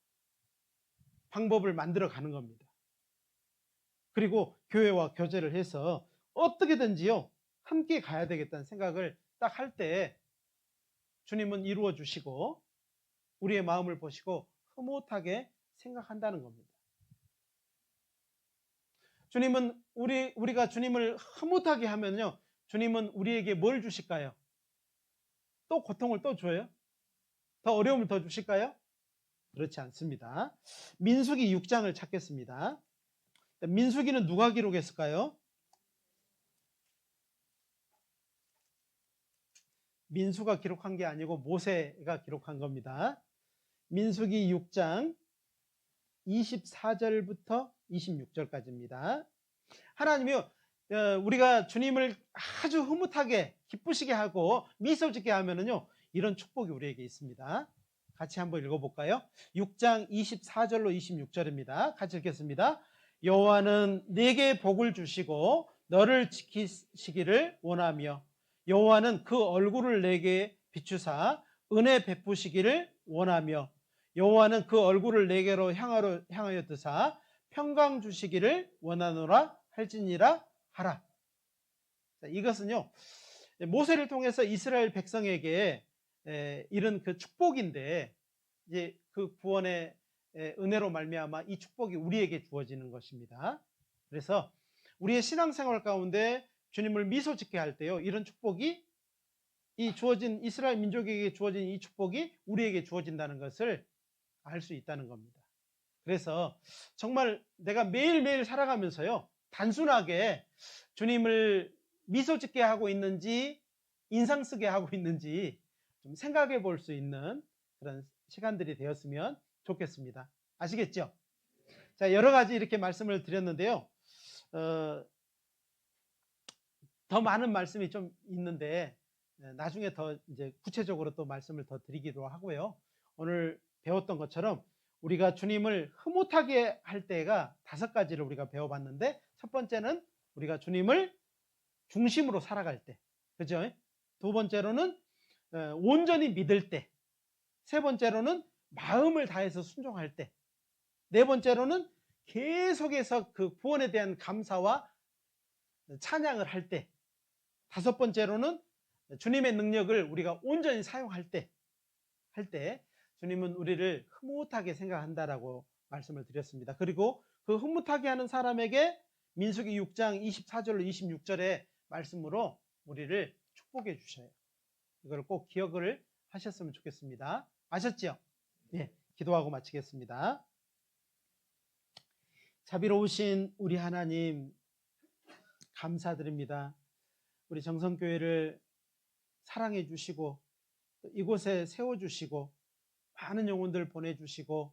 방법을 만들어 가는 겁니다. 그리고 교회와 교제를 해서 어떻게든지요, 함께 가야 되겠다는 생각을 딱 할 때 주님은 이루어 주시고 우리의 마음을 보시고 흐뭇하게 생각한다는 겁니다. 주님은 우리가 주님을 흐뭇하게 하면요, 주님은 우리에게 뭘 주실까요? 또 고통을 또 줘요? 더 어려움을 더 주실까요? 그렇지 않습니다. 민수기 6장을 찾겠습니다. 민수기는 누가 기록했을까요? 민수가 기록한 게 아니고 모세가 기록한 겁니다. 민수기 6장 24절부터 26절까지입니다. 하나님이요, 우리가 주님을 아주 흐뭇하게 기쁘시게 하고 미소 짓게 하면은요, 이런 축복이 우리에게 있습니다. 같이 한번 읽어볼까요? 6장 24절로 26절입니다. 같이 읽겠습니다. 여호와는 네게 복을 주시고 너를 지키시기를 원하며 여호와는 그 얼굴을 내게 비추사 은혜 베푸시기를 원하며 여호와는 그 얼굴을 내게로 향하여 드사 평강 주시기를 원하노라 할지니라 하라. 이것은요, 모세를 통해서 이스라엘 백성에게 이런 그 축복인데, 이제 그 구원의 은혜로 말미암아 이 축복이 우리에게 주어지는 것입니다. 그래서 우리의 신앙생활 가운데 주님을 미소 짓게 할 때요, 이런 축복이 이 주어진 이스라엘 민족에게 주어진 이 축복이 우리에게 주어진다는 것을 알 수 있다는 겁니다. 그래서 정말 내가 매일매일 살아가면서요, 단순하게 주님을 미소 짓게 하고 있는지 인상 쓰게 하고 있는지 좀 생각해 볼 수 있는 그런 시간들이 되었으면 좋겠습니다. 아시겠죠? 자, 여러 가지 이렇게 말씀을 드렸는데요. 더 많은 말씀이 좀 있는데 나중에 더 이제 구체적으로 또 말씀을 더 드리기도 하고요. 오늘 배웠던 것처럼 우리가 주님을 흐뭇하게 할 때가 5가지를 우리가 배워봤는데, 첫 번째는 우리가 주님을 중심으로 살아갈 때, 그죠? 두 번째로는 온전히 믿을 때, 세 번째로는 마음을 다해서 순종할 때, 네 번째로는 계속해서 그 구원에 대한 감사와 찬양을 할 때, 다섯 번째로는 주님의 능력을 우리가 온전히 사용할 때, 주님은 우리를 흐뭇하게 생각한다라고 말씀을 드렸습니다. 그리고 그 흐뭇하게 하는 사람에게 민수기 6장 24절로 26절의 말씀으로 우리를 축복해 주셔요. 이걸 꼭 기억을 하셨으면 좋겠습니다. 아셨죠? 네, 기도하고 마치겠습니다. 자비로우신 우리 하나님, 감사드립니다. 우리 정성교회를 사랑해 주시고 이곳에 세워주시고 많은 영혼들 보내주시고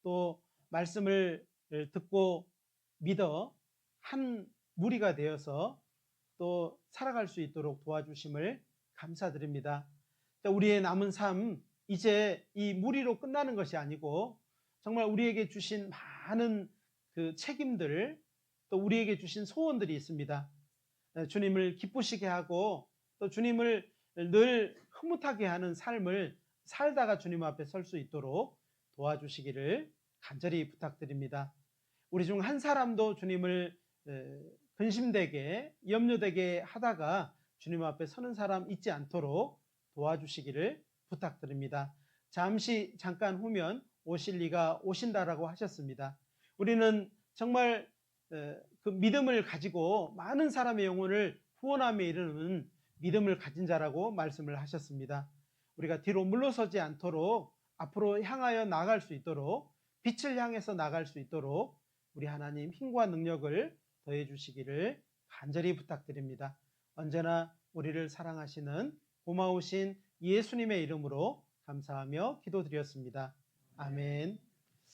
또 말씀을 듣고 믿어 한 무리가 되어서 또 살아갈 수 있도록 도와주심을 감사드립니다. 우리의 남은 삶, 이제 이 무리로 끝나는 것이 아니고 정말 우리에게 주신 많은 그 책임들, 또 우리에게 주신 소원들이 있습니다. 주님을 기쁘시게 하고 또 주님을 늘 흐뭇하게 하는 삶을 살다가 주님 앞에 설 수 있도록 도와주시기를 간절히 부탁드립니다. 우리 중 한 사람도 주님을 근심되게 염려되게 하다가 주님 앞에 서는 사람 있지 않도록 도와주시기를 부탁드립니다. 잠깐 후면 오실 이가 오신다라고 하셨습니다. 우리는 정말 그 믿음을 가지고 많은 사람의 영혼을 구원함에 이르는 믿음을 가진 자라고 말씀을 하셨습니다. 우리가 뒤로 물러서지 않도록 앞으로 향하여 나갈 수 있도록, 빛을 향해서 나갈 수 있도록 우리 하나님 힘과 능력을 더해 주시기를 간절히 부탁드립니다. 언제나 우리를 사랑하시는 고마우신 예수님의 이름으로 감사하며 기도드렸습니다. 아멘.